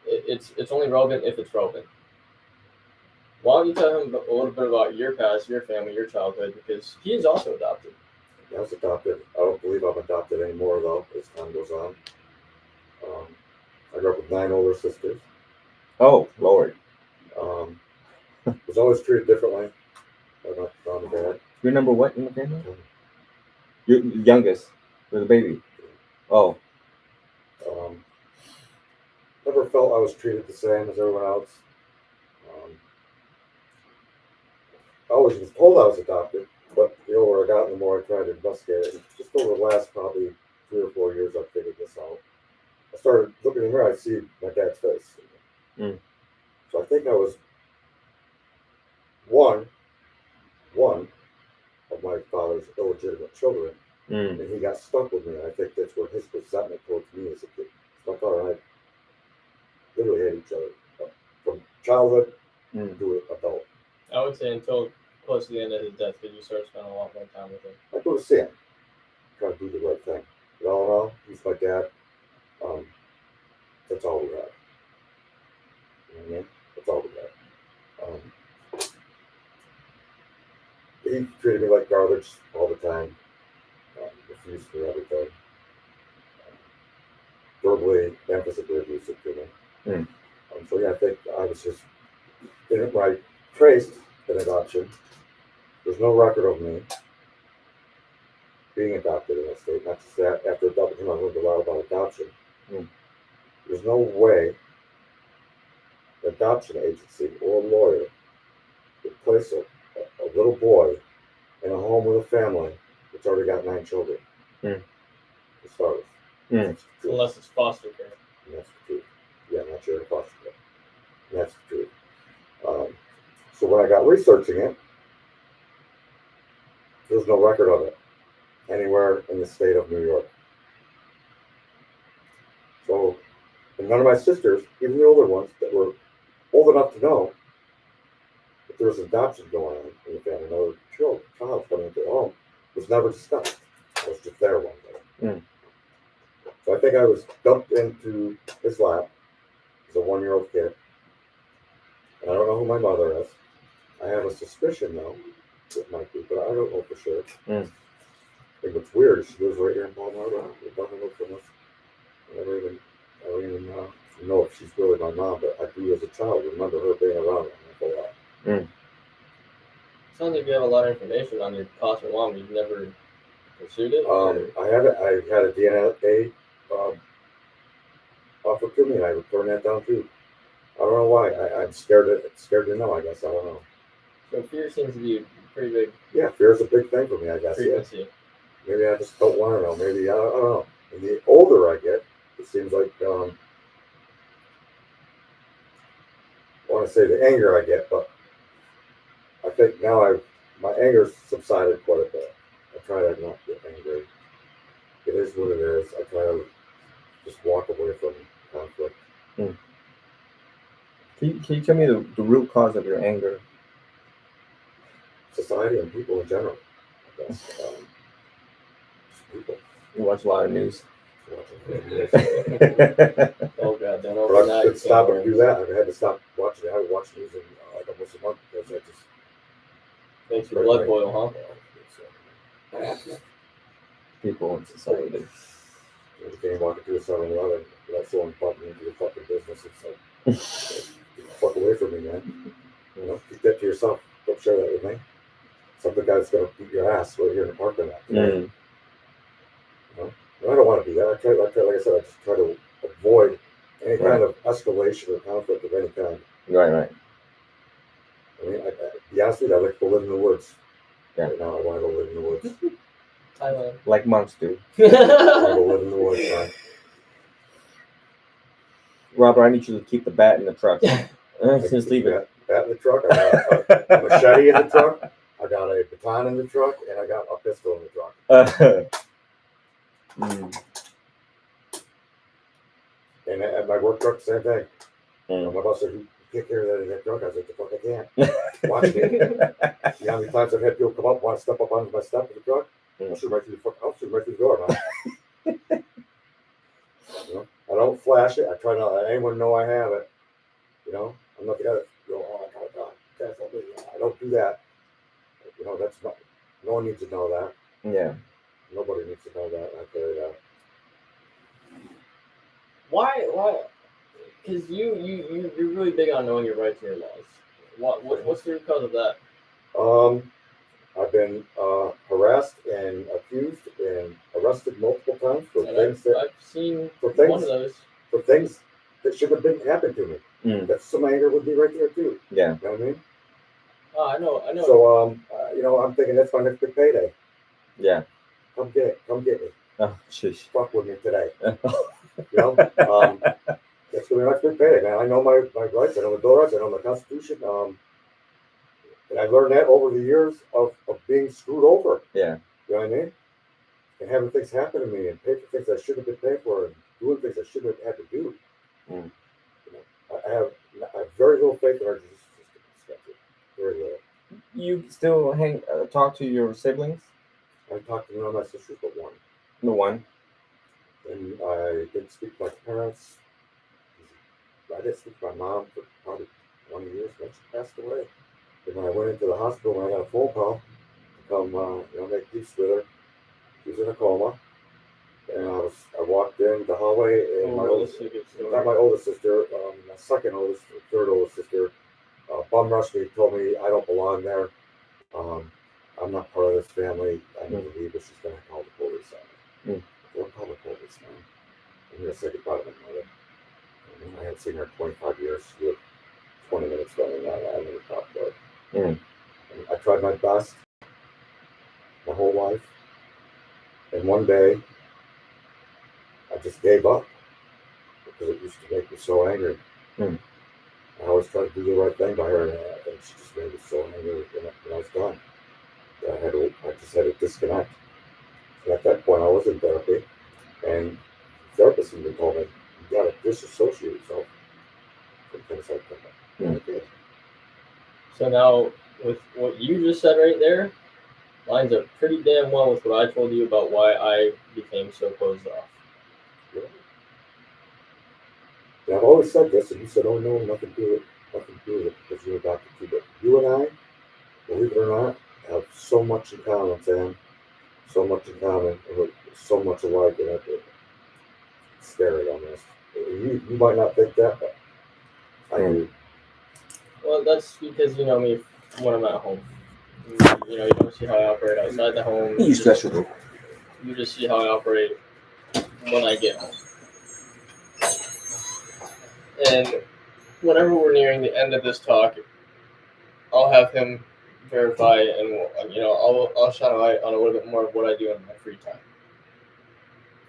It's only relevant if it's relevant. Why don't you tell him a little bit about your past, your family, your childhood, because he is also adopted. I was adopted. I don't believe I'm adopted anymore, though, as time goes on. I grew up with 9 older sisters. Oh, Lord. Was always treated differently by my mom and dad. You're number what in the family? You're the youngest. You're the baby. Oh. Never felt I was treated the same as everyone else. I always was told I was adopted, but the older I got, the more I tried to investigate it. And just over the last probably 3 or 4 years, I've figured this out. I started looking in the mirror, I see my dad's face. Mm. So I think I was one of my father's illegitimate children, and he got stuck with me. And I think that's where his resentment towards me as a kid. So my father and I literally hate each other from childhood to adult. I would say until close to the end of his death, because you started spending a lot more time with him. I go to see him, try to do the right thing. But all in all, he's my dad. That's all we have. You know what I mean? That's all we have. He treated me like garbage all the time. Refused to do everything. Verbally physically and physically abusive to me. Mm. So yeah, I think I was just when I traced an adoption. There's no record of me being adopted in that state. Not to say after adoption, I learned a lot about adoption. Mm. There's no way an adoption agency or a lawyer would place a little boy in a home with a family that's already got 9 children. Mm. As far as that's the truth. Unless it's foster care. And that's the truth. Yeah, not sure if foster care. And that's the truth. So when I got researching it, there's no record of it anywhere in the state of New York. So, and none of my sisters, even the older ones that were old enough to know that there was adoption going on in the family, another child coming into the home, was never discussed. It was just there one day. Mm. So I think I was dumped into his lap as a 1-year-old kid. And I don't know who my mother is. I have a suspicion though it might be, but I don't know for sure. Mm. I think what's weird is she lives right here in Palmyra. It doesn't look from us. I don't even know if she's really my mom, but I do as a child remember her being around an awful lot. Mm. Sounds like you have a lot of information on your foster mom. You've never pursued it? I had a DNA offered to me, and I would turn that down too. I don't know why. I'm scared to know. I guess I don't know. So fear seems to be a pretty big Yeah, fear is a big thing for me. I guess. Yeah. frequency. Maybe I just don't want to know. Maybe I don't know. And the older I get, it seems like I want to say the anger I get, but I think now my anger's subsided quite a bit. I try to not get angry. It is what it is. I try to just walk away from conflict. Mm. Can you tell me the root cause of your anger? Society and people in general. I guess. Just people. You watch a lot of news. Oh god, don't But open I that. could stop and do that. I had to stop watching it. I would watch news in like almost a month because I just Makes your blood boil, huh? People in society. You can't walk into a 7-Eleven without someone bumping into your fucking business. It's like, get the fuck away from me, man. You know, keep that to yourself. Don't share that with me. Some the guy's gonna beat your ass right here in the parking lot. Mm. You know? And I don't want to do that. Like I said, I just try to avoid any kind of escalation or conflict of any kind. Right. I mean, to be honest with you, I like to live in the woods. Yeah. Right now, I want to go live in the woods. Thailand. Like monks do. I want to go live in the woods, man. Robert, I need you to keep the bat in the truck. Just leave it. Bat in the truck. I got a machete in the truck. I got a baton in the truck, and I got a pistol in the truck. And at my work truck, same thing. My boss said, "You take care of that in that truck." I was like, "The fuck, I can't." Watch me. You know how many times I've had people come up, want to step up onto my step of the truck? I'll shoot right through the door, man. You know, I don't flash it. I try not to let anyone know I have it. You know, I'm not the guy that go, "Oh, I got God, that's not me." I don't do that. You know, that's not. No one needs to know that. Yeah. Nobody needs to know that. I carry that. Why? Because you're really big on knowing your rights and your laws. What's the root cause of that? I've been harassed and accused and arrested multiple times for things that I've seen for things one of those. for things that should have been happened to me. Mm. That's some anger would be right there too. Yeah. You know what I mean? Oh, I know. So you know, I'm thinking that's my next big payday. Yeah. Come get me. Oh, sheesh. Fuck with me today. You know, that's gonna be my next big payday, man. I know my rights. I know the Bill of Rights. I know my Constitution. And I learned that over the years of being screwed over. Yeah. You know what I mean? And having things happen to me and pay for things I shouldn't have been paid for and doing things I shouldn't have had to do. Mm. You know, I have very little faith in our justice system. Very little. You still talk to your siblings? I talked to none of my sisters but one. The one. And I didn't speak to my parents. I didn't speak to my mom for probably 20 years when she passed away. And when I went into the hospital, when I got a phone call to come, make peace with her, she was in a coma. And I walked in the hallway, and not my oldest sister, my second oldest, third oldest sister, bum rushed me, told me I don't belong there. I'm not part of this family. I need to leave. She's going to call the police on me. Don't call the police, man. I'm going to say goodbye to my mother. I hadn't seen her in 25 years. She lived 20 minutes from me, and I never talked to her. And I tried my best my whole life. And one day, I just gave up because it used to make me so angry. I always tried to do the right thing by her, and she just made me so angry, and I was done. I just had to disconnect. And at that point, I was in therapy, and the therapist even told me, you got to disassociate yourself from things like that. And I did. So now, with what you just said right there, lines up pretty damn well with what I told you about why I became so closed off. Yeah. And I've always said this, and you said, oh no, nothing to do with it, because you're adopted too. But you and I, believe it or not, have so much in common, Sam. So much in common, and we're so much alike, and it's scary almost. You might not think that, but I do. Well, that's because you know me when I'm at home. You know, you don't see how I operate outside the home. You special. You just see how I operate when I get home. And whenever we're nearing the end of this talk, I'll have him verify, and you know, I'll shine a light on a little bit more of what I do in my free time.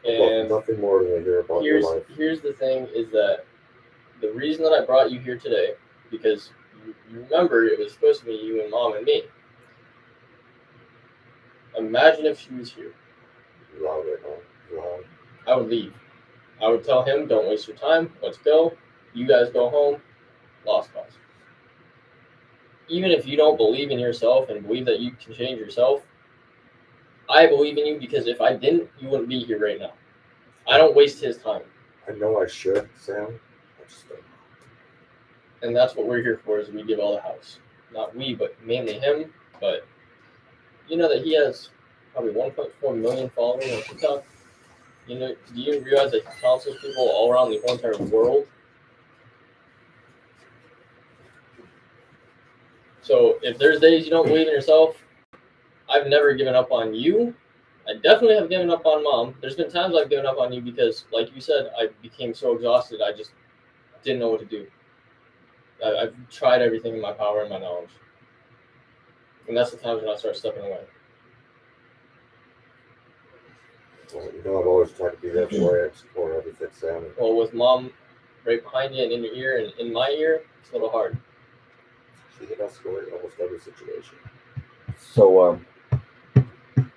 And nothing more than I hear about your life. Here's the thing: is that the reason that I brought you here today, because you remember it was supposed to be you and Mom and me. Imagine if she was here. Loud right now. Loud. I would leave. I would tell him, don't waste your time. Let's go. You guys go home. Lost cause. Even if you don't believe in yourself and believe that you can change yourself, I believe in you, because if I didn't, you wouldn't be here right now. I don't waste his time. I know I should, Sam. I just don't. And that's what we're here for, is we give all the house. Not we, but mainly him. But you know that he has probably 1.4 million followers on TikTok. You know, do you realize that he counsels people all around the whole entire world? So if there's days you don't believe in yourself, I've never given up on you. I definitely have given up on Mom. There's been times I've given up on you because, like you said, I became so exhausted I just didn't know what to do. I've tried everything in my power and my knowledge. And that's the times when I start stepping away. Well, you know, I've always tried to be there for you and support everything, Sam. Well, with Mom right behind you and in your ear and in my ear, it's a little hard. She can escalate almost every situation. So,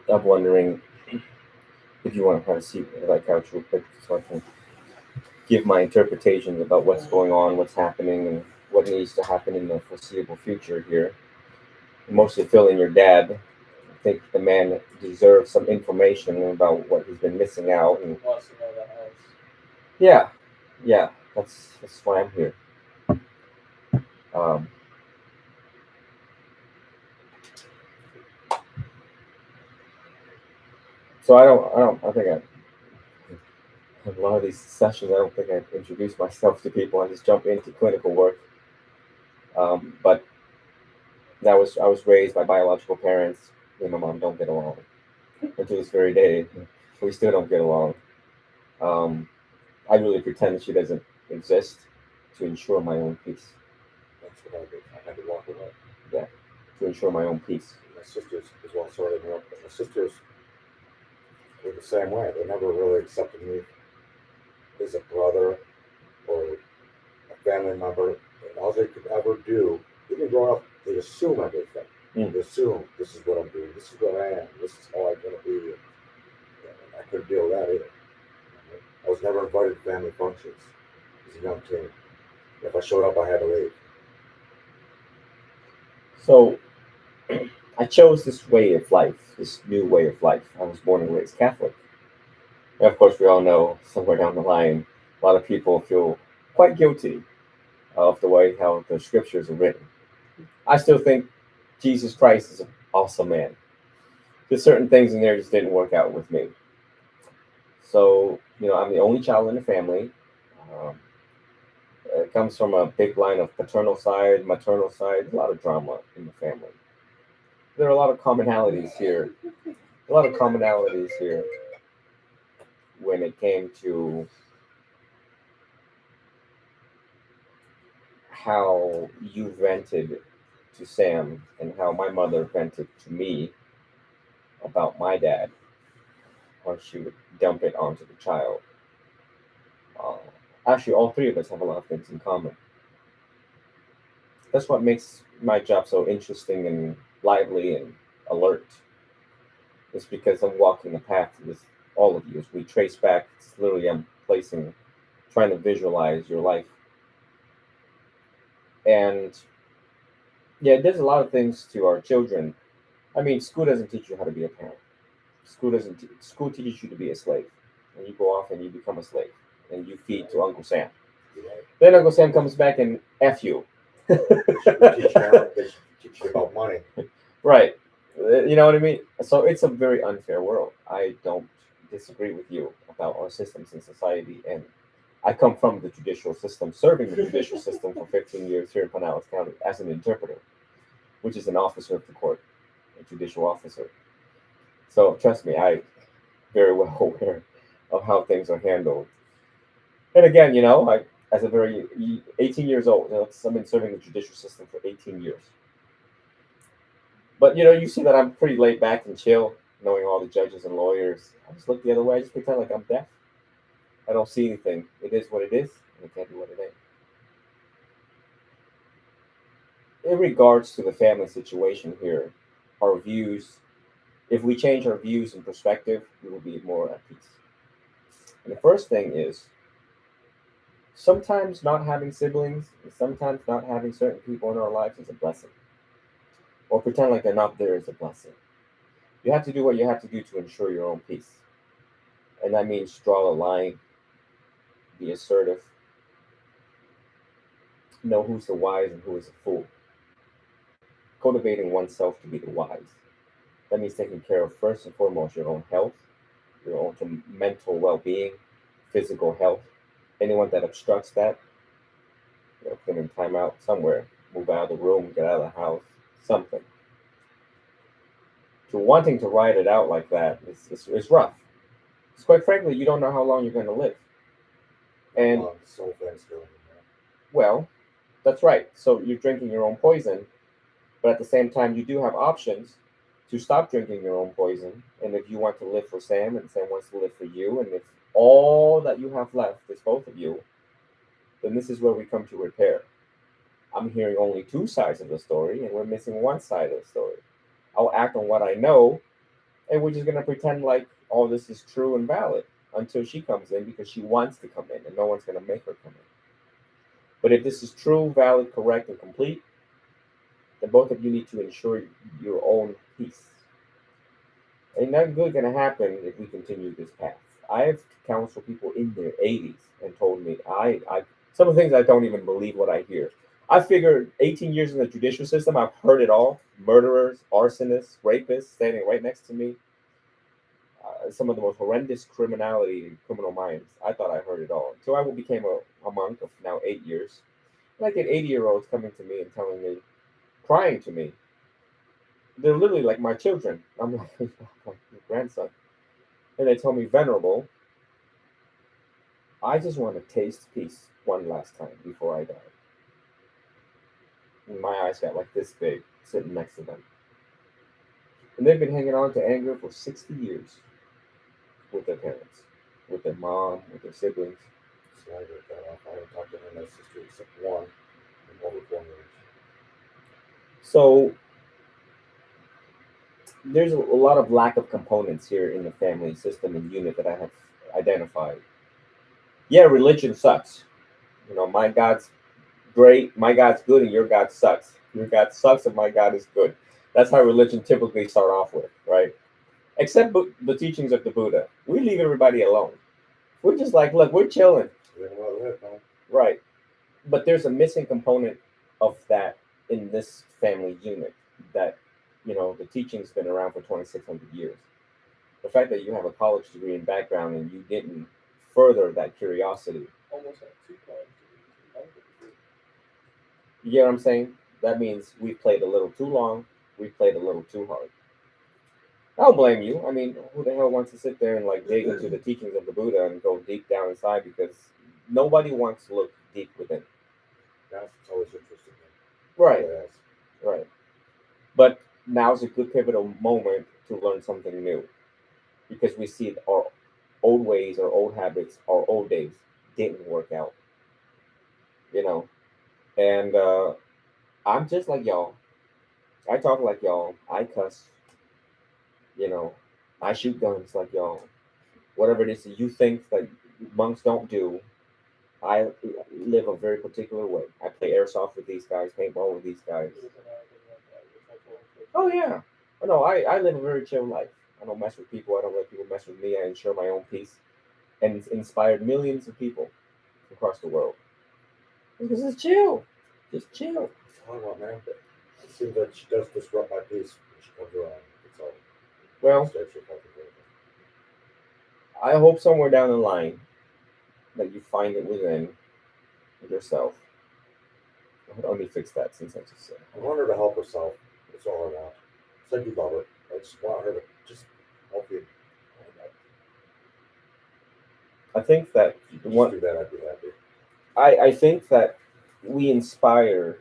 I'm wondering if you want to have a seat on that couch real quick so I can give my interpretations about what's going on, what's happening, and what needs to happen in the foreseeable future here. Mostly filling your dad. I think the man deserves some information about what he's been missing out. And He wants to know the house. yeah, that's why I'm here. So I think I have a lot of these sessions. I don't think I introduce myself to people. I just jump into clinical work. But I was raised by biological parents. Me and my mom don't get along. Until this very day, we still don't get along. I really pretend she doesn't exist to ensure my own peace. That's what I did. I had to walk away. Yeah, to ensure my own peace. My sisters, as well, sorry to interrupt, but my sisters were the same way. They never really accepted me as a brother or a family member. And all they could ever do, even growing up, they assume everything. They assume this is what I'm doing, this is what I am, this is how I'm going to be. And I couldn't deal with that either. I was never invited to family functions as a young teen. If I showed up, I had to leave. So I chose this way of life, this new way of life. I was born and raised Catholic. And of course, we all know somewhere down the line, a lot of people feel quite guilty of the way how the scriptures are written. I still think Jesus Christ is an awesome man. There's certain things in there just didn't work out with me. So, I'm the only child in the family. Um, it comes from a big line of paternal side, maternal side, a lot of drama in the family. There are a lot of commonalities here. A lot of commonalities here when it came to how you vented to Sam and how my mother vented to me about my dad, how she would dump it onto the child. Uh, Actually, all three of us have a lot of things in common. That's what makes my job so interesting and lively and alert. It's because I'm walking a path with all of you. As we trace back, it's literally I'm trying to visualize your life. And yeah, it does a lot of things to our children. I mean, school doesn't teach you how to be a parent. School teaches you to be a slave, and you go off and you become a slave, and you feed to Uncle Sam. Then Uncle Sam comes back and f you. They should teach you about money. Right. You know what I mean? So it's a very unfair world. I don't disagree with you about our systems in society, and I come from the judicial system, serving the judicial system for 15 years here in Pinellas County as an interpreter, which is an officer of the court, a judicial officer. So trust me, I very well aware of how things are handled. And again, I as a very 18 years old, I've been serving the judicial system for 18 years. But you see that I'm pretty laid back and chill, knowing all the judges and lawyers. I just look the other way. I just pretend like I'm deaf. I don't see anything. It is what it is, and it can't be what it ain't. In regards to the family situation here, our views, if we change our views and perspective, we will be more at peace. And the first thing is sometimes not having siblings, and sometimes not having certain people in our lives is a blessing. Or pretend like they're not there is a blessing. You have to do what you have to do to ensure your own peace. And that means draw a line, be assertive, know who's the wise and who is a fool. Cultivating oneself to be the wise. That means taking care of first and foremost your own health, your own mental well-being, physical health. Anyone that obstructs that, put in time out somewhere, move out of the room, get out of the house, something. To wanting to ride it out like that is rough. Because quite frankly, you don't know how long you're going to live. And So Thanksgiving. well, that's right. So you're drinking your own poison, but at the same time, you do have options to stop drinking your own poison. And if you want to live for Sam and Sam wants to live for you, and if all that you have left is both of you, then this is where we come to repair. I'm hearing only two sides of the story, and we're missing one side of the story. I'll act on what I know, and we're just going to pretend like all this is true and valid until she comes in because she wants to come in, and no one's going to make her come in. But if this is true, valid, correct, and complete, then both of you need to ensure your own peace. Ain't nothing good going to happen if we continue this path. I've counseled people in their 80s and told me some of the things I don't even believe what I hear. I figured 18 years in the judicial system, I've heard it all. Murderers, arsonists, rapists standing right next to me. Some of the most horrendous criminality in criminal minds. I thought I heard it all. So I became a monk of now 8 years. And I get 80-year-olds coming to me and telling me, crying to me. They're literally like my children. I'm like, my grandson. And they tell me, Venerable, I just want to taste peace one last time before I die. And my eyes got like this big, sitting next to them. And they've been hanging on to anger for 60 years with their parents, with their mom, with their siblings. So I got that off. I haven't talked to my sister except one, and one with 1 year. So there's a lot of lack of components here in the family system and unit that I have identified. Yeah, religion sucks. My God's great, my God's good, and your God sucks. Your God sucks, and my God is good. That's how religion typically start off with, right? Except the teachings of the Buddha. We leave everybody alone. We're just like, look, we're chilling. Right. But there's a missing component of that in this family unit that, the teaching's been around for 2,600 years. The fact that you have a college degree and background and you didn't further that curiosity. Almost like 2 college degrees. You get what I'm saying? That means we played a little too long. We played a little too hard. I don't blame you. I mean, who the hell wants to sit there and like dig into the teachings of the Buddha and go deep down inside? Because nobody wants to look deep within. That's always interesting. Right, Yes. right. But now's a good pivotal moment to learn something new because we see our old ways, our old habits, our old days didn't work out, you know. And I'm just like y'all. I talk like y'all. I cuss, you know. I shoot guns like y'all. Whatever it is that you think that monks don't do, I live a very particular way. I play airsoft with these guys, paintball with these guys. Oh yeah. No, I live a very chill life. I don't mess with people. I don't let people mess with me. I ensure my own peace, and it's inspired millions of people across the world. Because it's chill, just chill. I don't know, man. It seems that she does disrupt my peace when she comes around. It's all. Well, I hope somewhere down the line that you find it within yourself. Let me fix that since I just said. I want her to help herself. That's all I want. So I do love her. I just want her to just help you. I think that Just do that, I'd be happy. I think that we inspire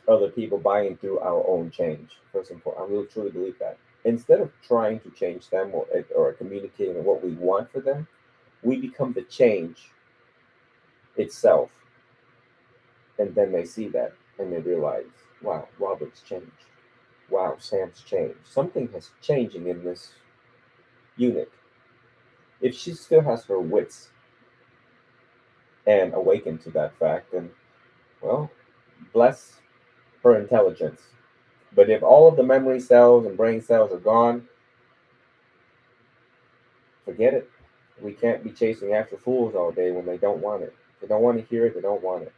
other people buying through our own change. First and foremost, I really truly believe that. Instead of trying to change them or communicating what we want for them, we become the change itself. And then they see that and they realize, wow, Robert's changed. Wow, Sam's changed. Something has changing in this unit. If she still has her wits and awakened to that fact, then, well, bless her intelligence. But if all of the memory cells and brain cells are gone, forget it. We can't be chasing after fools all day when they don't want it. They don't want to hear it. They don't want it.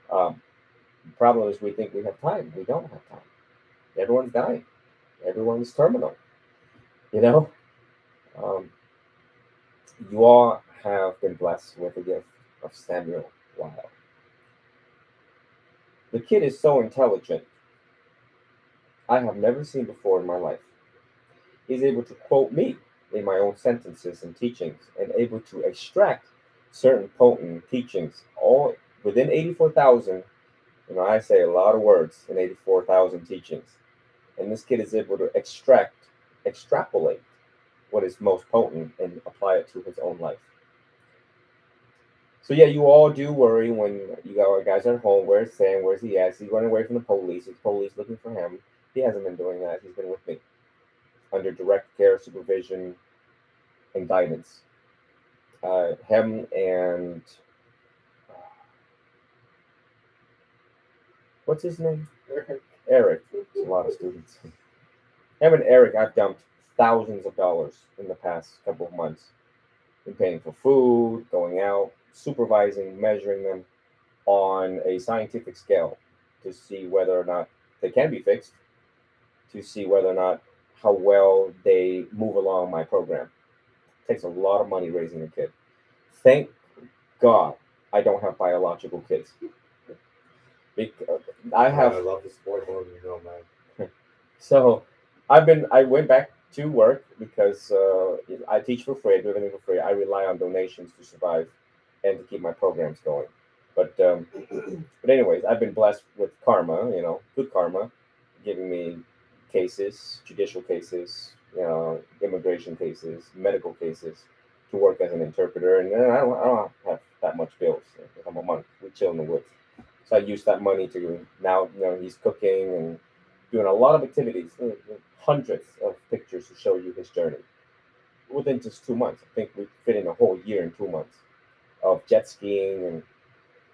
The problem is we think we have time. We don't have time. Everyone's dying. Everyone's terminal. You know, um, you all have been blessed with the gift of Samuel Weil. The kid is so intelligent. I have never seen before in my life. He's able to quote me in my own sentences and teachings and able to extract certain potent teachings all within 84,000. You know, I say a lot of words in 84,000 teachings. And this kid is able to extrapolate what is most potent and apply it to his own life. So yeah, you all do worry when you guys are at home. Where's Sam? Where's he at? He's running away from the police. Is police looking for him? He hasn't been doing that. He's been with me under direct care, supervision, and guidance. Him and what's his name? Eric. There's a lot of students. Him and Eric, I've dumped thousands of dollars in the past couple of months in paying for food, going out, supervising, measuring them on a scientific scale to see whether or not they can be fixed, to see whether or not how well they move along my program. It takes a lot of money raising a kid. Thank God I don't have biological kids. Because I have. I love this boy more than you know, man. So I went back to work because I teach for free. I do everything for free. I rely on donations to survive and to keep my programs going. But anyways, I've been blessed with karma. You know, good karma, giving me cases, judicial cases, you know, immigration cases, medical cases, to work as an interpreter. And then I don't have that much bills. I'm a monk. We chill in the woods. So I use that money to now, you know, he's cooking and doing a lot of activities, hundreds of pictures to show you his journey within just 2 months. I think we fit in a whole year in 2 months of jet skiing and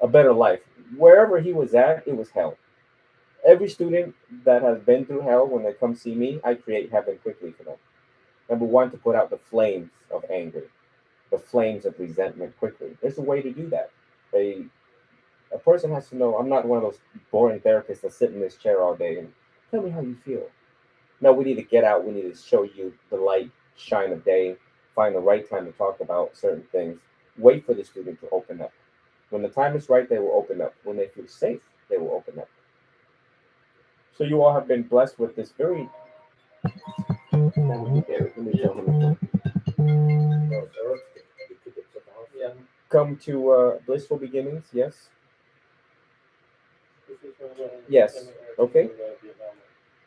a better life. Wherever he was at, it was hell. Every student that has been through hell, when they come see me, I create heaven quickly for them. Number one, to put out the flames of anger, the flames of resentment quickly. There's a way to do that. A person has to know I'm not one of those boring therapists that sit in this chair all day and tell me how you feel. No, we need to get out. We need to show you the light, shine of day, find the right time to talk about certain things. Wait for the student to open up. When the time is right, they will open up. When they feel safe, they will open up. So you all have been blessed with this very. That would be Derek. Let me tell him. No, Eric, you took it to the house? Yeah. Come to blissful beginnings. Yes. This is from the- Yes. from the- Okay. from the Vietnam.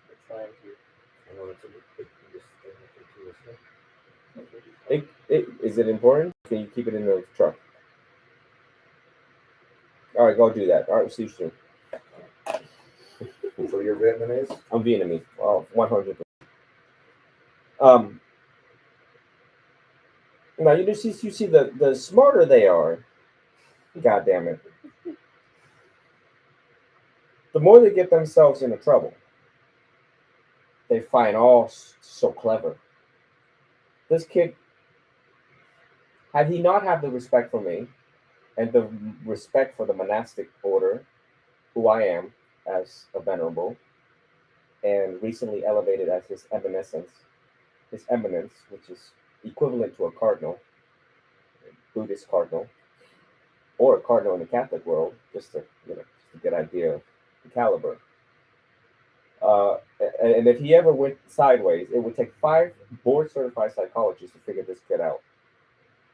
They're trying to. I know it's a big, this thing, continuously. Is it important? Can you keep it in the truck? All right, go do that. All right, see you soon. So you're Vietnamese? I'm Vietnamese. Oh, 100%. Um, now you see the smarter they are. God damn it. The more they get themselves into trouble, they find all so clever. This kid, had he not have the respect for me and the respect for the monastic order, who I am as a venerable, and recently elevated as his eminence, which is equivalent to a cardinal, Buddhist cardinal, or a cardinal in the Catholic world, just to just to get an idea of the caliber. Uh, and if he ever went sideways, it would take 5 board-certified psychologists to figure this kid out.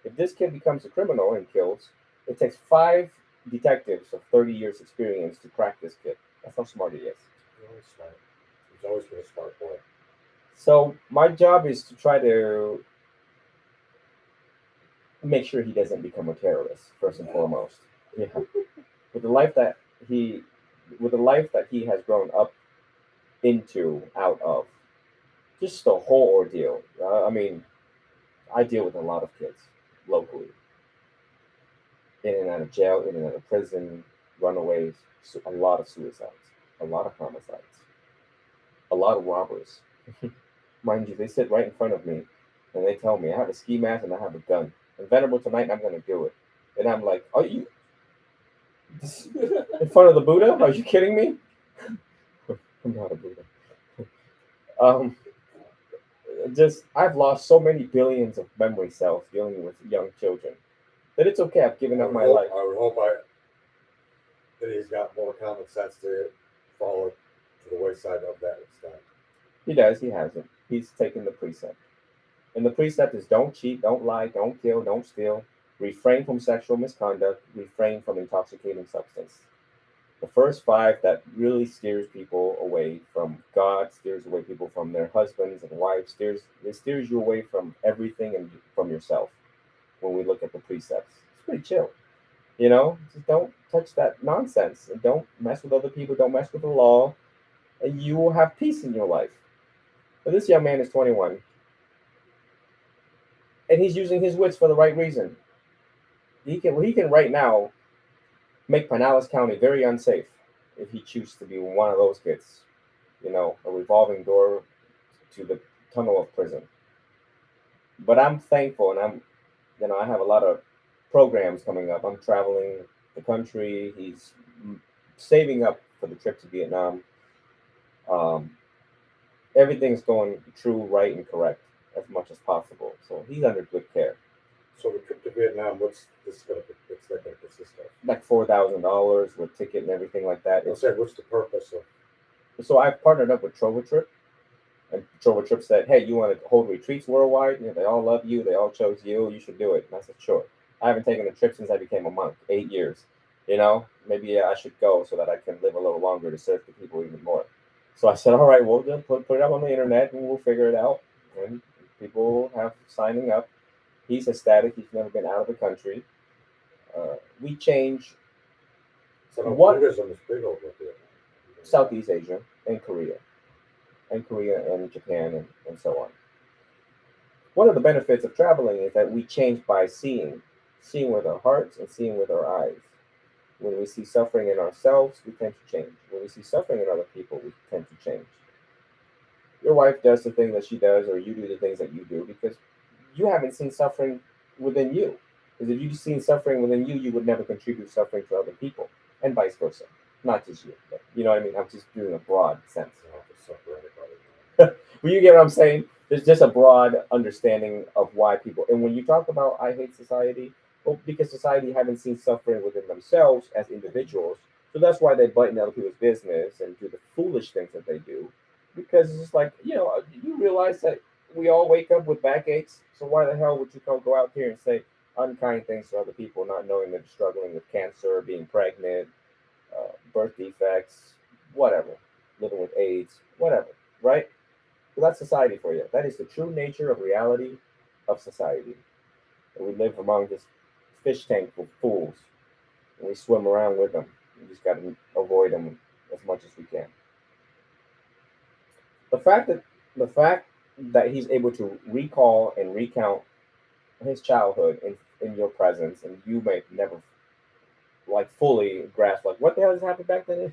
If this kid becomes a criminal and kills, it takes 5 detectives of 30 years experience to crack this kid. That's how smart he is. He's always smart. He's always been a smart boy. So my job is to try to make sure he doesn't become a terrorist first and foremost. Yeah. With the life that he, with the life that he has grown up into, out of, just the whole ordeal. I mean, I deal with a lot of kids locally, in and out of jail, in and out of prison, runaways, a lot of suicides, a lot of homicides, a lot of robbers. Mind you, they sit right in front of me and they tell me I have a ski mask and I have a gun. And Venerable, tonight I'm going to do it. And I'm like, are you in front of the Buddha? Are you kidding me? I'm not a Buddha. Um, just I've lost so many billions of memory cells dealing with young children that it's okay. I've given up my life. I would hope that he's got more common sense to follow to the wayside of that extent. He does. He hasn't. He's taken the precept. And the precept is don't cheat, don't lie, don't kill, don't steal, refrain from sexual misconduct, refrain from intoxicating substance. The first 5 that really steers people away from God, steers away people from their husbands and wives, it steers you away from everything and from yourself when we look at the precepts. It's pretty chill. Just don't touch that nonsense and don't mess with other people, don't mess with the law, and you will have peace in your life. But this young man is 21 and he's using his wits for the right reason. He can right now make Pinellas County very unsafe if he chooses to be one of those kids. A revolving door to the tunnel of prison. But I'm thankful, and I have a lot of programs coming up. I'm traveling the country. He's saving up for the trip to Vietnam. Um, Everything's going true, right, and correct as much as possible. So he's under good care. So the trip to Vietnam, what's that going to consist of? Like $4,000 with ticket and everything like that. I said, what's the purpose of? So I've partnered up with Trova Trip, and Trova Trip said, "Hey, you want to hold retreats worldwide? They all love you. They all chose you. You should do it." And I said, "Sure." I haven't taken a trip since I became a monk, 8 years. Maybe I should go so that I can live a little longer to serve the people even more. So I said, "All right, we'll just put it up on the internet and we'll figure it out." And people have signing up. He's ecstatic. He's never been out of the country. We change So What- Buddhism is big over there. Southeast Asia and Korea and Japan and so on. One of the benefits of traveling is that we change by seeing with our hearts and seeing with our eyes. When we see suffering in ourselves, we tend to change. When we see suffering in other people, we tend to change. Your wife does the thing that she does, or you do the things that you do, because you haven't seen suffering within you. Because if you'd seen suffering within you, you would never contribute suffering to other people, and vice versa. Not just you, but you know what I mean? I'm just doing a broad sense. I don't have to suffer anybody. But you get what I'm saying? There's just a broad understanding of why people, and when you talk about I hate society, well, because society haven't seen suffering within themselves as individuals, so that's why they butt in other people's business and do the foolish things that they do, because it's just like you realize that we all wake up with backaches, so why the hell would you go out here and say unkind things to other people, not knowing they're struggling with cancer, being pregnant, birth defects, whatever, living with AIDS, whatever, right? So that's society for you. That is the true nature of reality of society. And we live among this fish tank of fools, and we swim around with them. We just got to avoid them as much as we can. The fact that he's able to recall and recount his childhood in your presence, and you may never like fully grasp like what the hell just happened back then.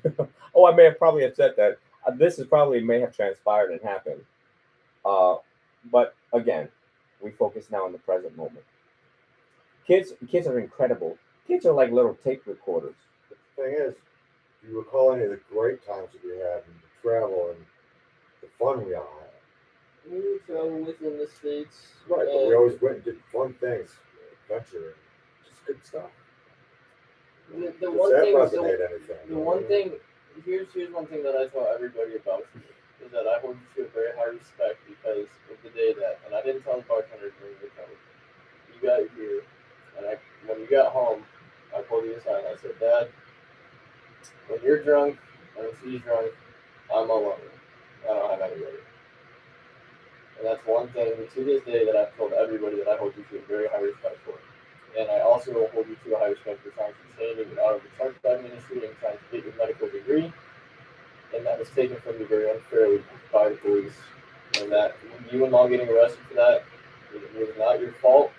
Oh, I may have probably have said that. This is probably may have transpired and happened. Uh, but again, we focus now on the present moment. Kids are incredible. Kids are like little tape recorders. The thing is, do you recall any of the great times that we had and the travel and the fun we all had? We would travel within the states. Right, but we always went and did fun things, adventure, just good stuff. The Does one that thing, resonate anything? the one thing, here's one thing that I tell everybody about you is that I hold you to a very high respect because of the day that, and I didn't tell the bartender during the time. You got here, and when you got home, I pulled you aside and I said, Dad, when you're drunk and she's drunk, I'm alone. I don't have anybody. And that's one thing to this day that I've told everybody that I hold you to a very high respect for. And I also hold you to a high respect for trying to change it out of the truck driving industry and trying to get your medical degree. And that was taken from you very unfairly by the police. And that you and Mom getting arrested for that, it was not your fault.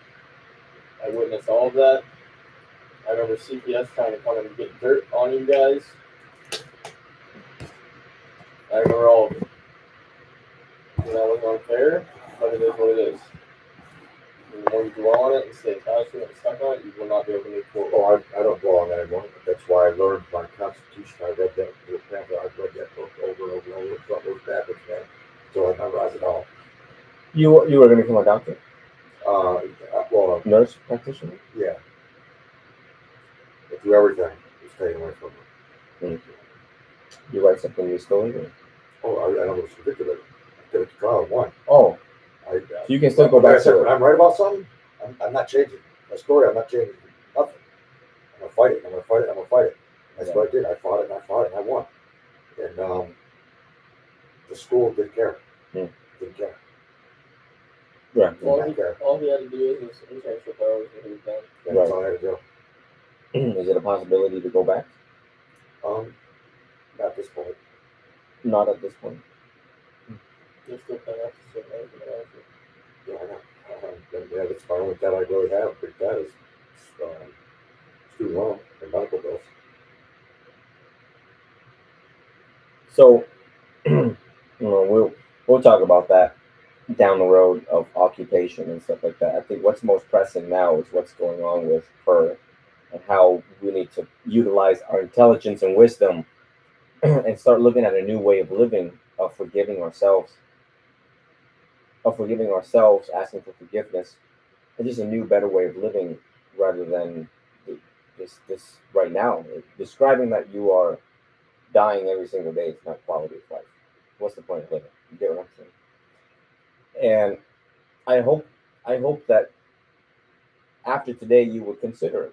I witnessed all of that. I remember CPS trying to come and get dirt on you guys. I remember all of it. And that was unfair, but it is what it is. And the more you dwell on it and stay attached to it and stuck on it, you will not be able to move forward. Oh, I don't dwell on that anymore. That's why I learned my Constitution. I read that pamphlet. I've read that book over and over and over, front those backwards, man. So I memorize it all. You were going to become a doctor, Well, nurse practitioner. yeah. But do everything was taken away from me. You write something you stole it. Oh, I was convicted of it. I did it to trial and won. Oh, so you can still go back to when I'm right about something, I'm not changing my story. I'm not changing nothing. I'm gonna fight it. I'm gonna fight it. I'm gonna fight it. That's what I did. I fought it and I fought it and I won. And the school didn't care. Didn't care. Yeah. All he had to do was internship hours and he was done. That's all I had to do. Is it a possibility to go back? Not at this point. Not at this point. You're still paying off the student loan, right? Yeah, I know. Yeah, that's my only debt I really have. Big debt is student loan and medical bills. So, we'll talk about that down the road of occupation and stuff like that. I think what's most pressing now is what's going on with her and how we need to utilize our intelligence and wisdom and start looking at a new way of living, of forgiving ourselves, asking for forgiveness, and just a new, better way of living rather than this right now. Describing that you are dying every single day is not quality of life. What's the point of living? You get what I'm saying? And I hope that after today you would consider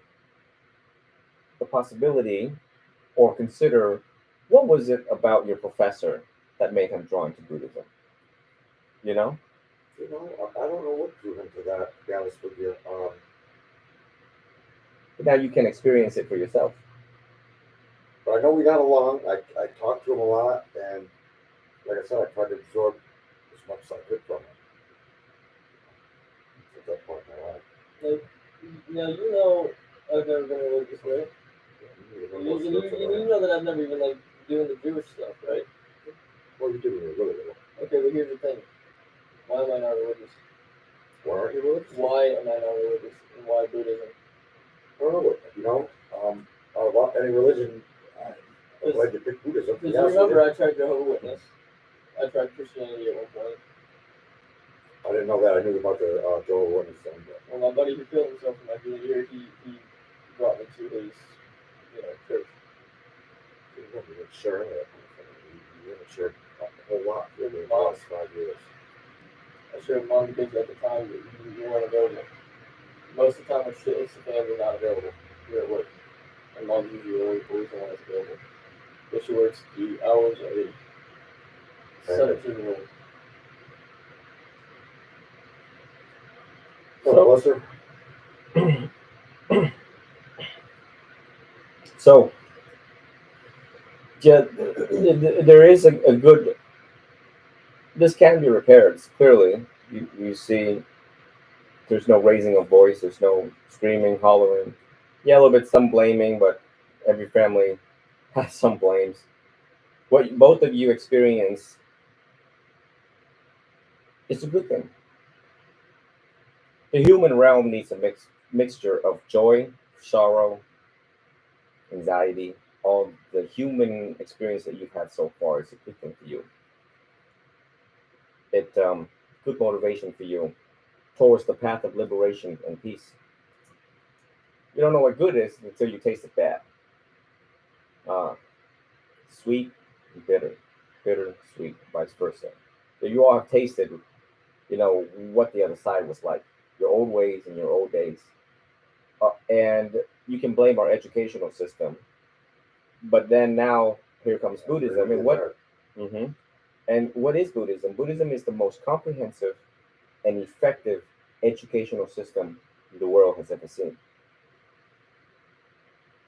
the possibility or consider what was it about your professor that made him drawn to Buddhism? You know? I don't know what drew him to that, to be honest with you. But now you can experience it for yourself. But I know we got along. I talked to him a lot, and like I said, I tried to absorb as much as I could from him at that point in my life. Now, you know I've never been religious, right? You know that I've never even like doing the Jewish stuff, right? Well, you did when you were really little. Okay, but here's the thing. Why am I not religious? Why aren't you religious? Why am I not religious? And why Buddhism? I don't know. About any religion, I'm glad you picked Buddhism. Because remember, I tried Jehovah's Witness. I tried Christianity at one point. I didn't know that. I knew about the Jehovah's Witness thing. But Well, my buddy who killed himself in my junior year, he brought me to his, church. you haven't been sharing that kind of thing. You haven't shared a whole lot With in your the mom. last 5 years. I shared mom because at the time you weren't available. Most of the time, it's the family not available. You're at work, and mom's usually always the one that's available. But she works 8 hours a day. 17-year-old. God bless her. So, yeah, there is a good. This can be repaired. Clearly, you see, there's no raising of voice. There's no screaming, hollering. Yeah, a little bit some blaming, but every family has some blames. What both of you experience is a good thing. The human realm needs a mixture of joy, sorrow, anxiety. All the human experience that you've had so far is a good thing for you. It good motivation for you towards the path of liberation and peace. You don't know what good is until you taste it bad. Uh, Sweet and bitter, bitter, sweet, vice versa. So you all have tasted, what the other side was like, your old ways and your old days. And you can blame our educational system, but then now here comes Buddhism, and what? Mhm. And what is Buddhism? Buddhism is the most comprehensive and effective educational system the world has ever seen.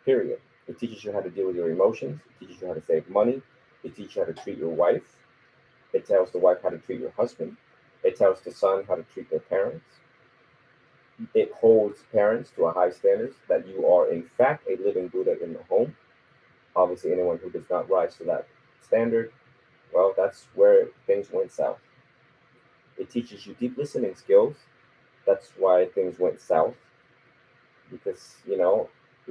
Period. It teaches you how to deal with your emotions. It teaches you how to save money. It teaches you how to treat your wife. It tells the wife how to treat your husband. It tells the son how to treat their parents. It holds parents to a high standard that you are, in fact, a living Buddha in the home. Obviously, anyone who does not rise to that standard, well, that's where things went south. It teaches you deep listening skills. That's why things went south. Because,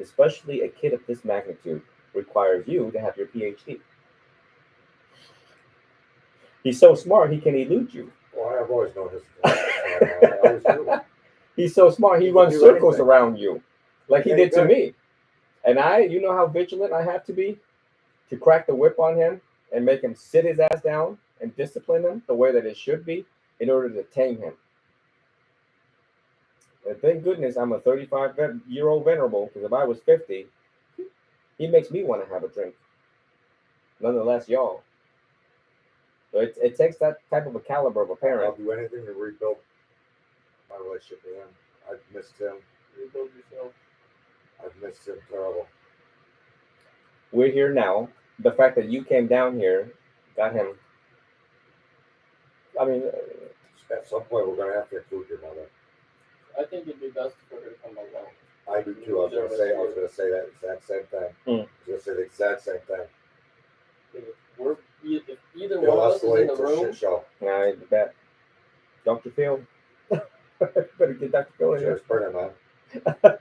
especially a kid of this magnitude requires you to have your PhD. He's so smart, he can elude you. Well, I've always known his. I always knew. He's so smart, he He can runs do circles anything. around you, like he Yeah, did he to does. me. And you know how vigilant I have to be to crack the whip on him and make him sit his ass down and discipline him the way that it should be in order to tame him. And thank goodness I'm a 35-year-old venerable, because if I was 50, he makes me want to have a drink. Nonetheless, y'all. So it takes that type of a caliber of a I'll parent. do anything to rebuild my relationship with him. I've missed him. Rebuild yourself. I've missed him terrible. We're here now. The fact that you came down here got him. I mean, At some point, we're going to have to include your mother. I think it'd be best for her to come along. I do too. I was going to say that exact same thing. I was going to say the exact same thing. If either It'll one of us is in escalate the to a room, shit show. I bet. Dr. Phil. Better get Dr. Phil in Cheers, here. burning, man.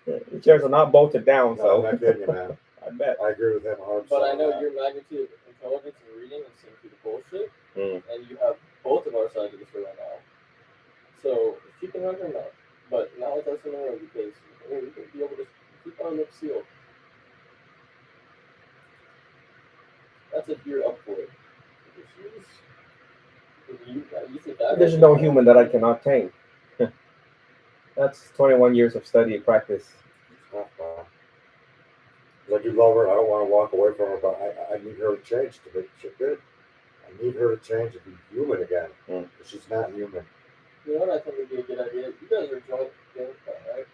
The chairs are not bolted down, No, so I'm not kidding you, man. I bet. I agree with him 100%. but I know on your magnitude of intelligence and reading and seeing through the bullshit, Mm. and you have both of our sides of the story now. So she can run her mouth, but not with us in the room because we can be able to keep our lips sealed. That's if you're up for it. You think that There's no human that I cannot tame. That's 21 years of study and practice. that. I do love her. I don't want to walk away from her, but I need her to change to make shit good. I need her to change to be human again. Mm. But she's not human. You know what I think would be a good idea? You guys are joint bank account, right?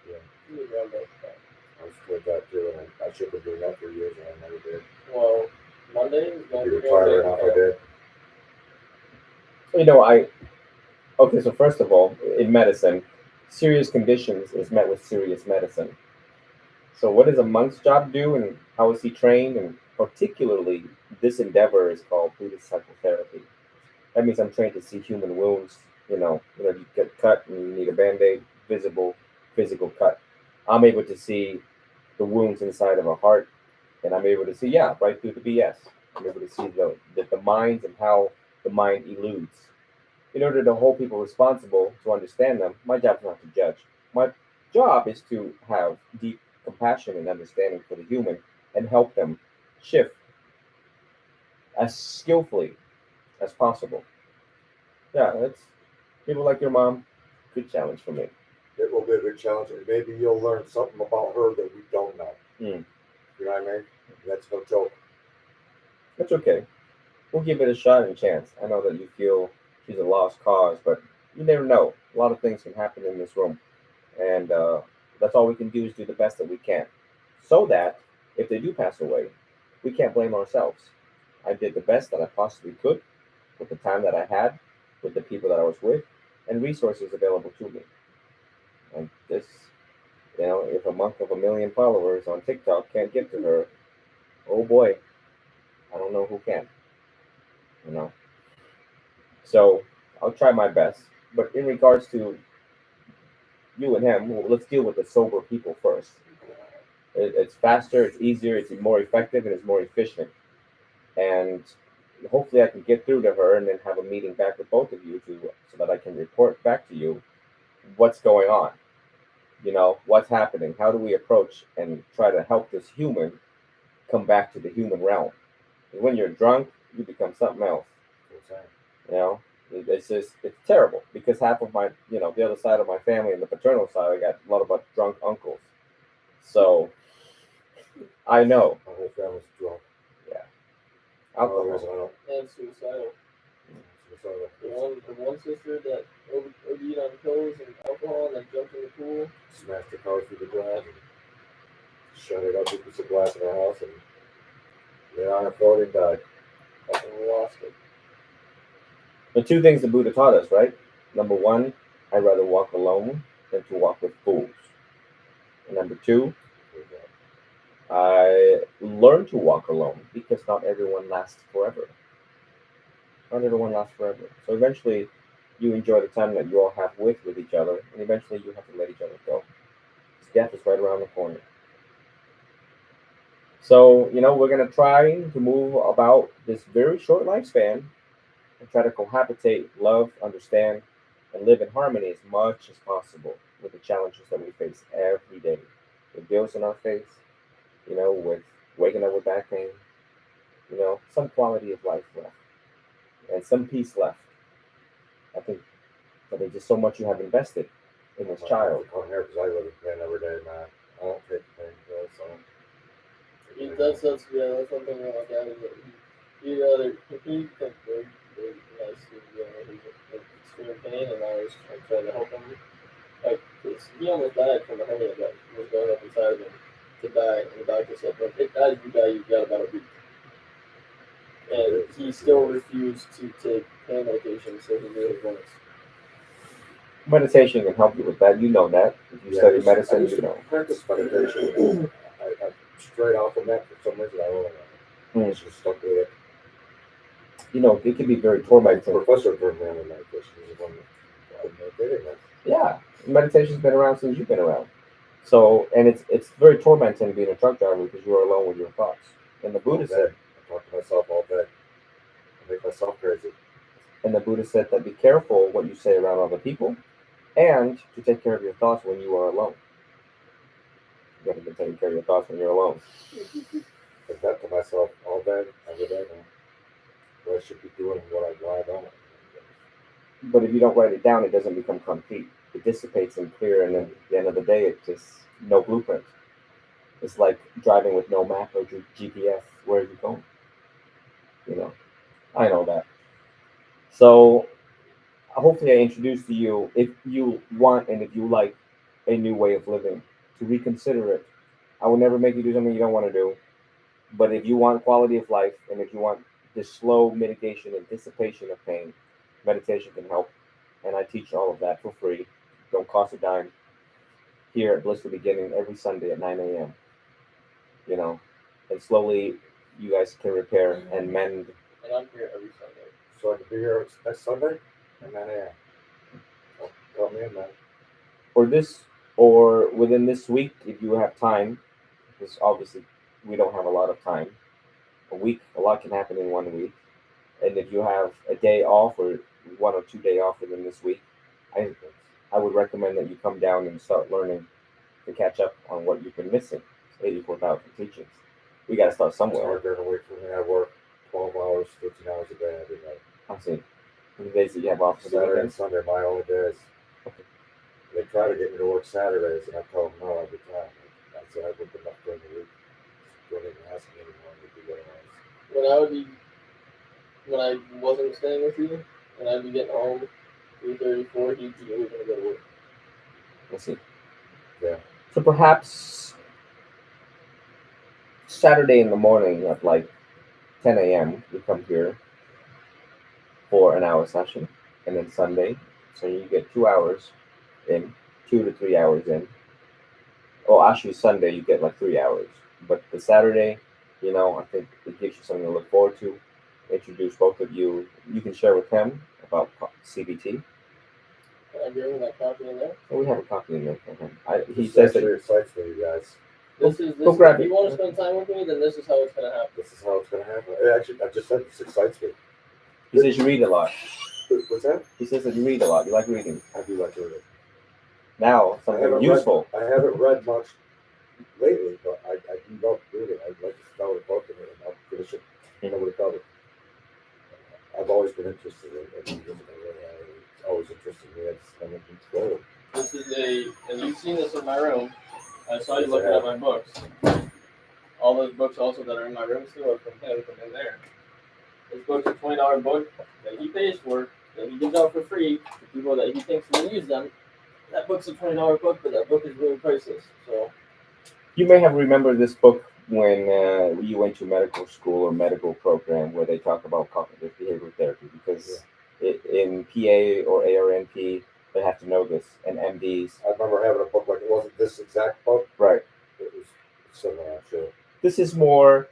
Yeah. You need your own bank account. I was with that too, and I should have been doing that for years, and I never did. Well, Monday is going I'd be to be your retired own right bank now if I account. did. Okay, so first of all, in medicine, serious conditions is met with serious medicine. So what does a monk's job do, and how is he trained? And particularly, this endeavor is called Buddhist psychotherapy. That means I'm trained to see human wounds. You get cut and you need a band-aid, visible, physical cut. I'm able to see the wounds inside of a heart, and I'm able to see, right through the BS. I'm able to see the minds and how the mind eludes. in order to hold people responsible, to understand them, my job is not to judge. My job is to have deep compassion and understanding for the human and help them shift as skillfully as possible. Yeah, that's people like your mom. Good challenge for me. It will be a good challenge, and maybe you'll learn something about her that we don't know. Mm, You know what I mean? That's no joke. that's okay. We'll give it a shot and a chance. I know that you feel she's a lost cause, but you never know. A lot of things can happen in this room, and that's all we can do is do the best that we can, so that if they do pass away, we can't blame ourselves. I did the best that I possibly could with the time that I had, with the people that I was with, and resources available to me. And this, if a monk of 1 million followers on TikTok can't get to her, oh boy, I don't know who can. You know. So I'll try my best. But in regards to you and him, well, let's deal with the sober people first. It's faster, it's easier, it's more effective, and it's more efficient. And hopefully, I can get through to her and then have a meeting back with both of you so that I can report back to you what's going on. What's happening. How do we approach and try to help this human come back to the human realm? 'Cause when you're drunk, you become something else. You know, it's terrible because half of my, the other side of my family and the paternal side, I got a lot of drunk uncles. So I know, My whole family's drunk. yeah, Otherwise, I alcohol. don't. And suicidal. Suicidal. The one sister that OD'd on pills and alcohol and then jumped in the pool. Smashed the car through the glass and shut it up with a piece of glass in her house and lay on her float and died. Fucking lost it. The two things the Buddha taught us, right? Number one, I'd rather walk alone than to walk with fools. And number two, I learned to walk alone because not everyone lasts forever. Not everyone lasts forever. So eventually, you enjoy the time that you all have with each other, and eventually you have to let each other go. Death is right around the corner. So, we're going to try to move about this very short lifespan and try to cohabitate, love, understand, and live in harmony as much as possible with the challenges that we face every day. With bills in our face, with waking up with back pain, some quality of life left and some peace left. I think just so much you have invested in this child. Come here because I live in pain every day, man. I don't take pain pills, so. That's one thing about my dad is that he becomes very, very nice to he's extreme pain and I was trying to help him. Like, 'cause he almost died from a hernia that was going up inside of him to die, and the doctor said, "Look, if you die, you got about a week." And he still refused to take pain medication, so he knew his limits. Meditation can help you with that. You know that. If you study medicine, you know. Practice meditation. I straight off from that for some reason. I don't know. I just stuck with it. It can be very My tormenting. professor turned me on to meditation. He's the one that did it. Yeah, meditation's been around since you've been around. So, and it's very tormenting being a truck driver because you're alone with your thoughts. And the Buddha said, I talk to myself all day. I make myself crazy. and the Buddha said that be careful what you say around other people, and to take care of your thoughts when you are alone. You got to be taking care of your thoughts when you're alone. I that to myself all day, every day now. What I should be doing and what I don't. But if you don't write it down, it doesn't become concrete. It dissipates and clear, and then at the end of the day, it's just no blueprint. It's like driving with no map or GPS. Where are you going? I know that. So hopefully, I introduced to you, if you want and if you like a new way of living, to reconsider it. I will never make you do something you don't want to do. But if you want quality of life and if you want the slow mitigation and dissipation of pain, meditation can help. And I teach all of that for free. Don't cost a dime. Here at Blissful Beginning every Sunday at 9 a.m. And slowly you guys can repair and mend. And I'm here every Sunday. So I can be here next Sunday at 9 a.m. Call me in, man. Or within this week, if you have time, because obviously we don't have a lot of time. A lot can happen in 1 week. And if you have a day off or 1 or 2 day off within this week, I would recommend that you come down and start learning to catch up on what you've been missing. It's 84,000 teachings. We got to start It's somewhere. hard during the week for me. I work 12 hours, 13 hours a day every day. I see. The days that you have off for the Saturday and weekend. Sunday, my only days. Okay. They try to get me to work Saturdays, and I tell them no every time. I said I would have enough during the week. Don't even ask me anymore to do what else. When I wasn't staying with you, and I'd be getting home 3:30, 4, he'd be gonna go to work. Let's see. Yeah. So perhaps Saturday in the morning at like 10 a.m. you come here for an hour session, and then Sunday, so you get 2 hours in, 2 to 3 hours in. Oh, actually Sunday you get like 3 hours, but the Saturday, I think it gives you something to look forward to. Introduce both of you. You can share with him about CBT. Can I give him that copy in there? Oh, we have a copy in there for him. He This says actually that. excites me, you guys. Go grab If it. you want to spend time with me, then this is how it's gonna happen. This is how it's gonna happen. Actually, I just said this excites me. He says you read a lot. What's that? He says that you read a lot. You like reading. I do like reading. Now something useful. I haven't read much lately, but I do love reading. I'd like to start a book and I'll finish it. Nobody covered. I've always been interested in music. It's always interested me. I just haven't explored. This is and you've seen this in my room. I saw you looking at my books. All those books also that are in my room still are from him from in there. This book's a $20 book that he pays for, that he gives out for free to people that he thinks will use them. That book's a $20 book, but that book is really priceless. So You may have remembered this book when you went to medical school or medical program where they talk about cognitive behavioral therapy, because in PA or ARNP they have to know this, and MDs. I remember having a book like it wasn't this exact book. Right. It was similar, I'm sure. This is more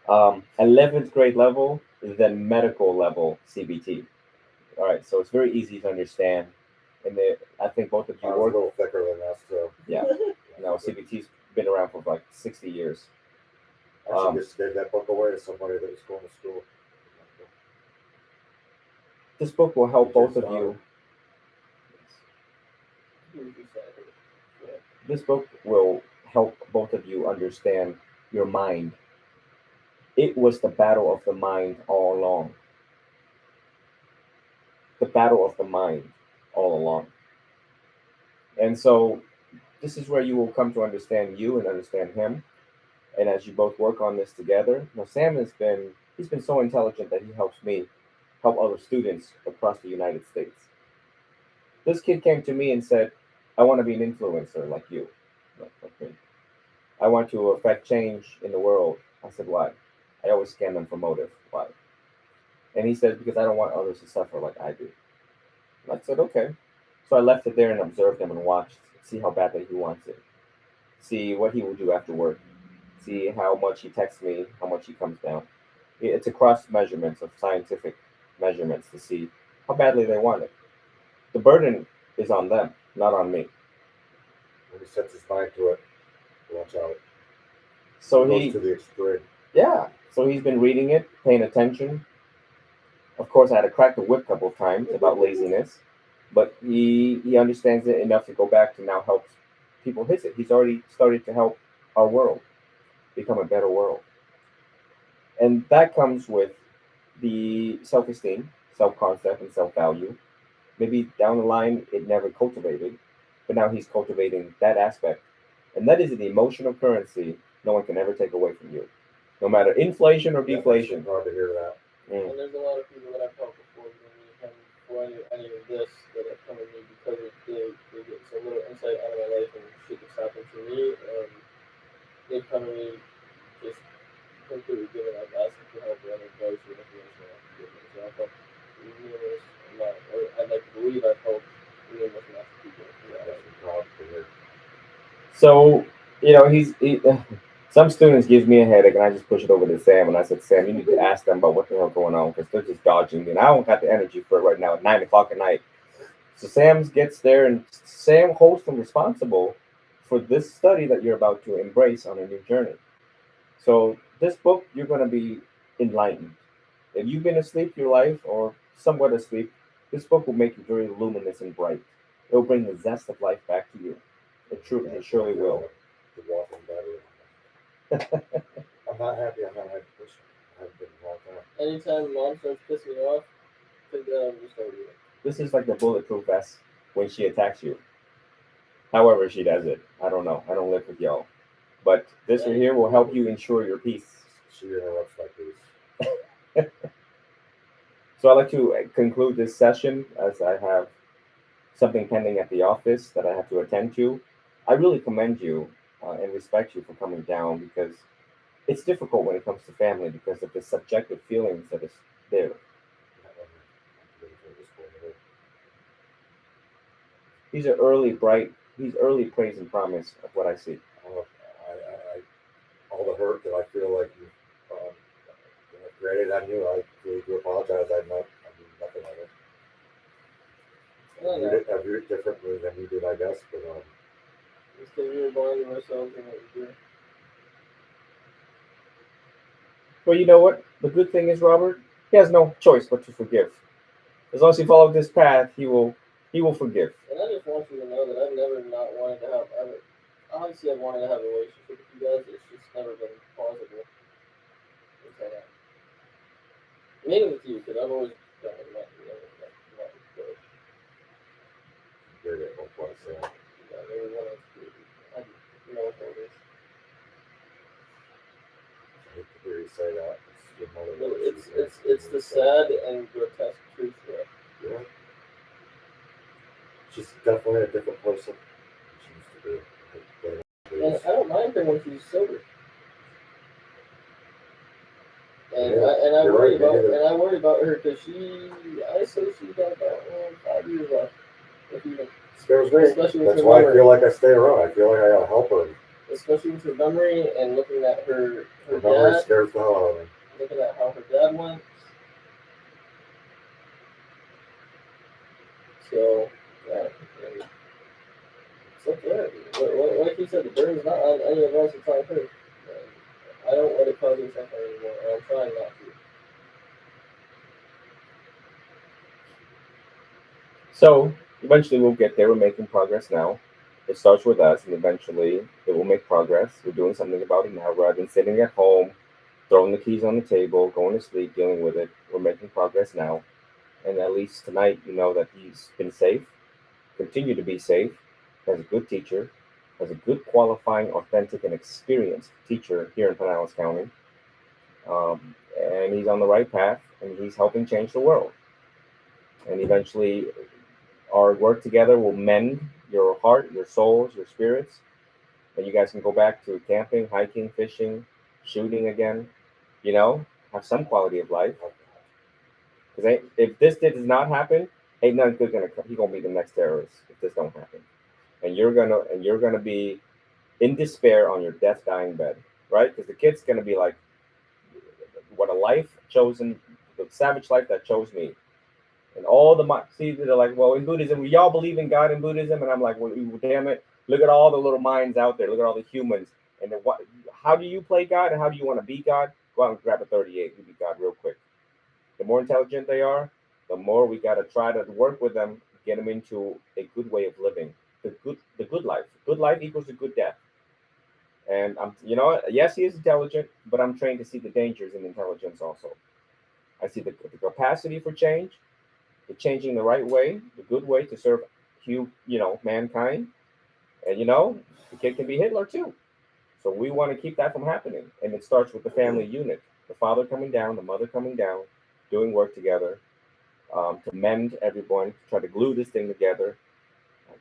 11th grade level than medical level CBT. All right, so it's very easy to understand. And I think both of you I was work. a little thicker than us, too. Yeah. No, CBT's been around for like 60 years. I just gave that book away to somebody that was going to school. This book will help both of you. This book will help both of you understand your mind. It was the battle of the mind all along. The battle of the mind all along. And so this is where you will come to understand you and understand him. And as you both work on this together, Sam he's been so intelligent that he helps me help other students across the United States. This kid came to me and said, I want to be an influencer like you. Like me. I want to affect change in the world. I said, why? I always scan them for motive. Why? And he said, because I don't want others to suffer like I do. And I said, okay. So I left it there and observed him and watched, see how badly he wants it. See what he will do after work. See how much he texts me, how much he comes down. It's across measurements of scientific measurements to see how badly they want it. The burden is on them, not on me. When he sets his mind to it, watch out. So He goes to the extreme. Yeah. So he's been reading it, paying attention. Of course, I had to crack the whip a couple of times about laziness, but he understands it enough to go back to now help people his it. He's already started to help our world become a better world. And that comes with the self-esteem, self-concept, and self-value. Maybe down the line it never cultivated, but now he's cultivating that aspect. And that is an emotional currency no one can ever take away from you. No matter inflation or deflation. Hard to hear that. And there's a lot of people that I've helped before any of this that have come to me because they get so little insight out of my life and shit that's happened to me, and they've come to me just completely giving up, asking for help or any advice or information I can give them. So I've helped numerous amount, or I'd like to believe I've helped numerous amounts of people. So, some students gives me a headache, and I just push it over to Sam, and I said, Sam, you need to ask them about what the hell going on, because they're just dodging me, and I don't got the energy for it right now at 9 o'clock at night. So Sam gets there, and Sam holds them responsible for this study that you're about to embrace on a new journey. So this book, you're going to be enlightened. If you've been asleep your life or somewhat asleep, This book will make you very luminous and bright. It will bring the zest of life back to you. It surely will. The walking battery. I'm not happy. I'm not happy person. I haven't been in a long time. Anytime mom starts pissing me off, take that out and just start reading. This is like the bulletproof vest when she attacks you. However she does it, I don't know. I don't live with y'all. But this right here will help you ensure your peace. She interrupts my peace. So I'd like to conclude this session as I have something pending at the office that I have to attend to. I really commend you and respect you for coming down, because it's difficult when it comes to family because of the subjective feelings that is there. He's early praise and promise of what I see. All the hurt that I feel like you created on you, I really do apologize. I mean nothing of it. I viewed it differently than you did, I guess, but just because we were bonding ourselves and what we do. Well, you know what? The good thing is, Robert, he has no choice but to forgive. As long as he follows this path, he will forgive. And I just want you to know that I've never not wanted to have obviously I've wanted to have a relationship with you guys. It's just never been possible. Mainly with you, because I've always done it with you. Very difficult place. Yeah, I really wanted to know what that is. I hate to hear you say that. It's the sad and grotesque truth there. Yeah. She's definitely a different person than she used to be. And I don't mind her when she's sober. And yeah, I worry about her because I say she's got about 5 years left. If even. Scares me. Especially with That's her why memory. I feel like I stay around. I feel like I gotta help her. Especially with her memory and looking at her memory dad. Scares the hell out of me. Looking at how her dad went. So, yeah. It's okay. Like you said, the burden's not on any of us, it's on her. I don't let it cause me suffering anymore, and I'm trying not to. So eventually we'll get there. We're making progress now. It starts with us, and eventually it will make progress. We're doing something about it now, rather than sitting at home, throwing the keys on the table, going to sleep, dealing with it. We're making progress now. And at least tonight, you know that he's been safe, continue to be safe, has a good teacher, has a good, qualifying, authentic, and experienced teacher here in Pinellas County. And he's on the right path, and he's helping change the world. And eventually, our work together will mend your heart, your souls, your spirits, and you guys can go back to camping, hiking, fishing, shooting again. You know, have some quality of life. Because if this does not happen, ain't nothing good gonna come. He gonna be the next terrorist if this don't happen, and you're gonna be in despair on your death dying bed, right? Because the kid's gonna be like, what a life chosen, the savage life that chose me. And all see, they're like, well, in Buddhism, we all believe in God in Buddhism, and I'm like, well, damn it, look at all the little minds out there, look at all the humans, and then how do you play God, and how do you want to be God? Go out and grab a 38, you be God real quick. The more intelligent they are, the more we got to try to work with them, get them into a good way of living, the good life. Good life equals a good death. And yes, he is intelligent, but I'm trained to see the dangers in intelligence also. I see the capacity for change, the changing the right way, the good way to serve mankind. And the kid can be Hitler too. So we want to keep that from happening. And it starts with the family unit. The father coming down, the mother coming down, doing work together, to mend everyone, to try to glue this thing together.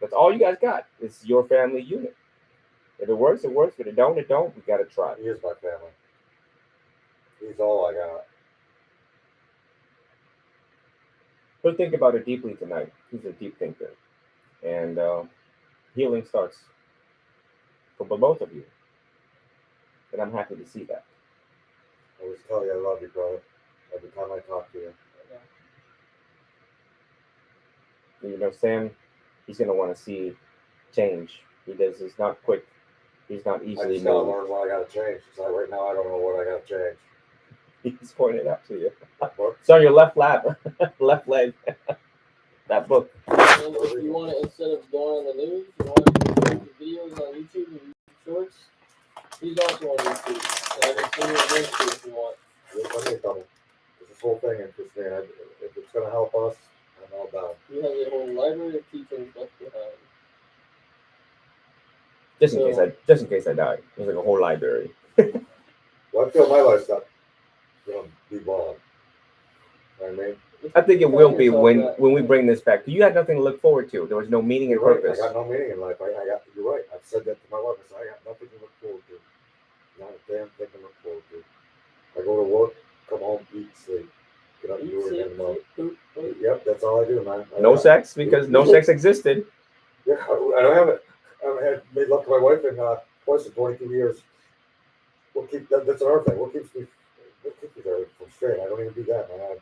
That's all you guys got. It's your family unit. If it works, it works. If it don't, it don't. We got to try. He is my family. He's all I got. But think about it deeply tonight. He's a deep thinker. And healing starts for both of you. And I'm happy to see that. I always tell you I love you, brother. Every time I talk to you. Sam, he's going to want to see change. He's not quick. He's not easily I just got to learn what I got to change. Because right now I don't know what I got to change. He's pointing it out to you. It's on your left leg. that book. And if you want to, instead of going on the news, you want to do the videos on YouTube and YouTube Shorts, he's also on YouTube. And I can send you a link to it if you want. Let me tell you, this whole thing interests me. And if it's going to help us, I'm all down. He has a whole library of teachings left behind. Just in case I die. There's like a whole library. Well, I feel my life's not going to be long. You know what I mean? I think it will be when we bring this back. You had nothing to look forward to. There was no meaning and You're right. purpose. I got no meaning in life. You're right. I've said that to my wife. I said, I got nothing to look forward to. Not a damn thing to look forward to. I go to work, come home, eat, sleep. Get up and do it again tomorrow. Yep, that's all I do, man. No sex, because no sex existed. Yeah, I don't have it. I haven't had made love to my wife in twice in 22 years. That's another thing. What keeps me there from straight? I don't even do that, man.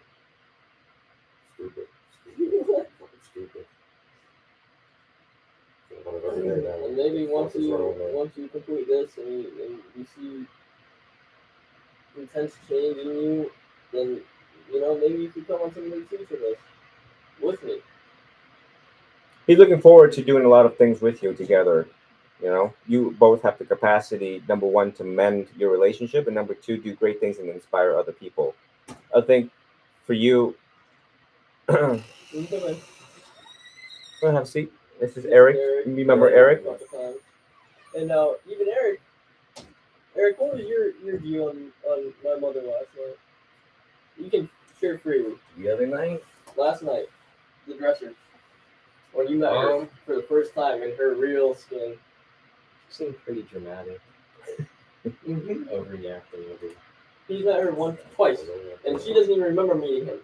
Stupid. Fucking stupid. And maybe once you complete this and you see intense change in you, then maybe you could come on some of the teaching list with me. He's looking forward to doing a lot of things with you together. You both have the capacity, number one, to mend your relationship, and number two, do great things and inspire other people. I think for you, go have a seat. This is Eric. You remember Eric? And even Eric, what was your view on my mother last night? You can share freely. The other night? Last night, the dresser. When you met her for the first time in her real skin. She seemed pretty dramatic. Overreacting over. He's met her twice, and she doesn't even remember meeting him.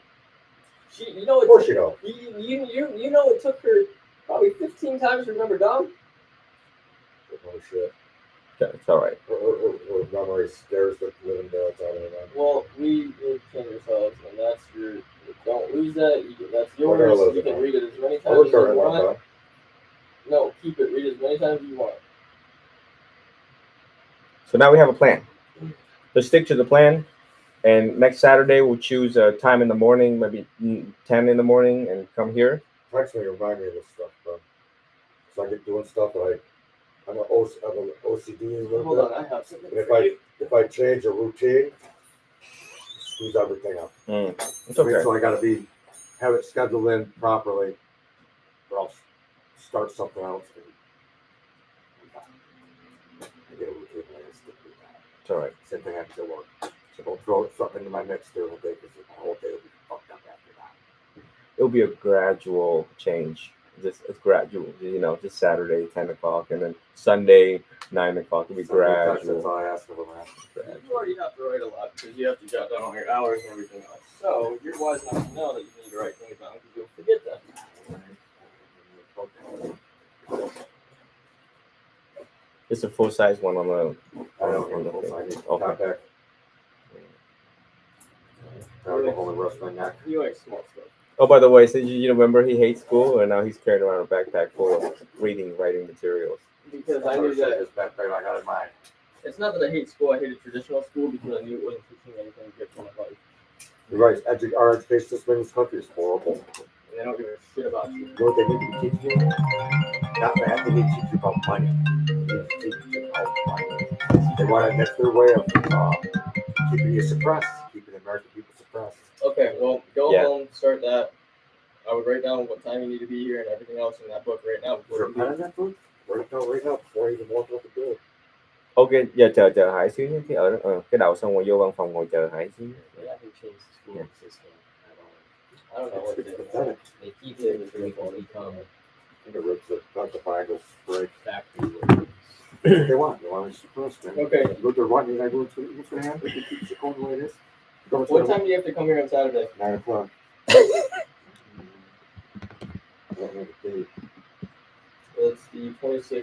Of course you don't. You know it took her probably 15 times to remember Dom. Oh shit. Yeah, it's all right. Her memory scares the living daylights out of her. Well, we change ourselves, and that's your. Don't lose that. That's yours. You can read it as many times as you want. No, keep it. Read it as many times as you want. So now we have a plan. Let's stick to the plan. And next Saturday, we'll choose a time in the morning, maybe 10 in the morning, and come here. Text me to remind me of this stuff, bro. So I get doing stuff that I'm an OCD a little bit. Hold on, I have something. And if I change a routine, screws everything up. It's okay. So I got to have it scheduled in properly, or else start something else. I get a routine and I stick with that. It's all right. Same thing happens at work. So don't throw something into my mix during the day because the whole day will be fucked up after that. It'll be a gradual change. It's gradual. Just Saturday, 10 o'clock, and then Sunday, 9 o'clock. It'll be gradual. That's all I ask of them. You already have to write a lot because you have to jot down all your hours and everything else. So you're wise enough to know that you need to write things down because you'll forget that. It's a full-size one on the. I don't know the whole thing. Okay. Backpack. I'll go home and rest my neck. You like small stuff. Oh, by the way, so you remember he hates school, and now he's carrying around a backpack full of writing materials. Because I knew that His backpack I got in mine. it's not that I hate school. I hated traditional school because I knew it wasn't teaching anything good for my life. You're right. Our education system in this country is horrible. And they don't give a shit about you. You know what they need to teach you? Not that. They need to teach you about money. They need to teach you about money. They want to, that's their way of keeping you suppressed, keeping the American people suppressed. Okay, well, go home, start that. I would write down what time you need to be here and everything else in that book right now. Is there a pen in that book? Write it down right now before I even walk out the door. Ok, giờ chờ Hải xíu nhé. Ở cái đầu xong rồi vô văn phòng ngồi chờ Hải xíu. They haven't changed the school system at all. I don't know what It's it is. pathetic. They keep it until people become The rips it, not the Bible, break. factory workers. They want to suppress, man. Okay. Look, they're wanting, I go, what's going to happen? If you keep it going the way it is. What time do you have to come here on Saturday? 9 o'clock. I don't know the date. It's the 26th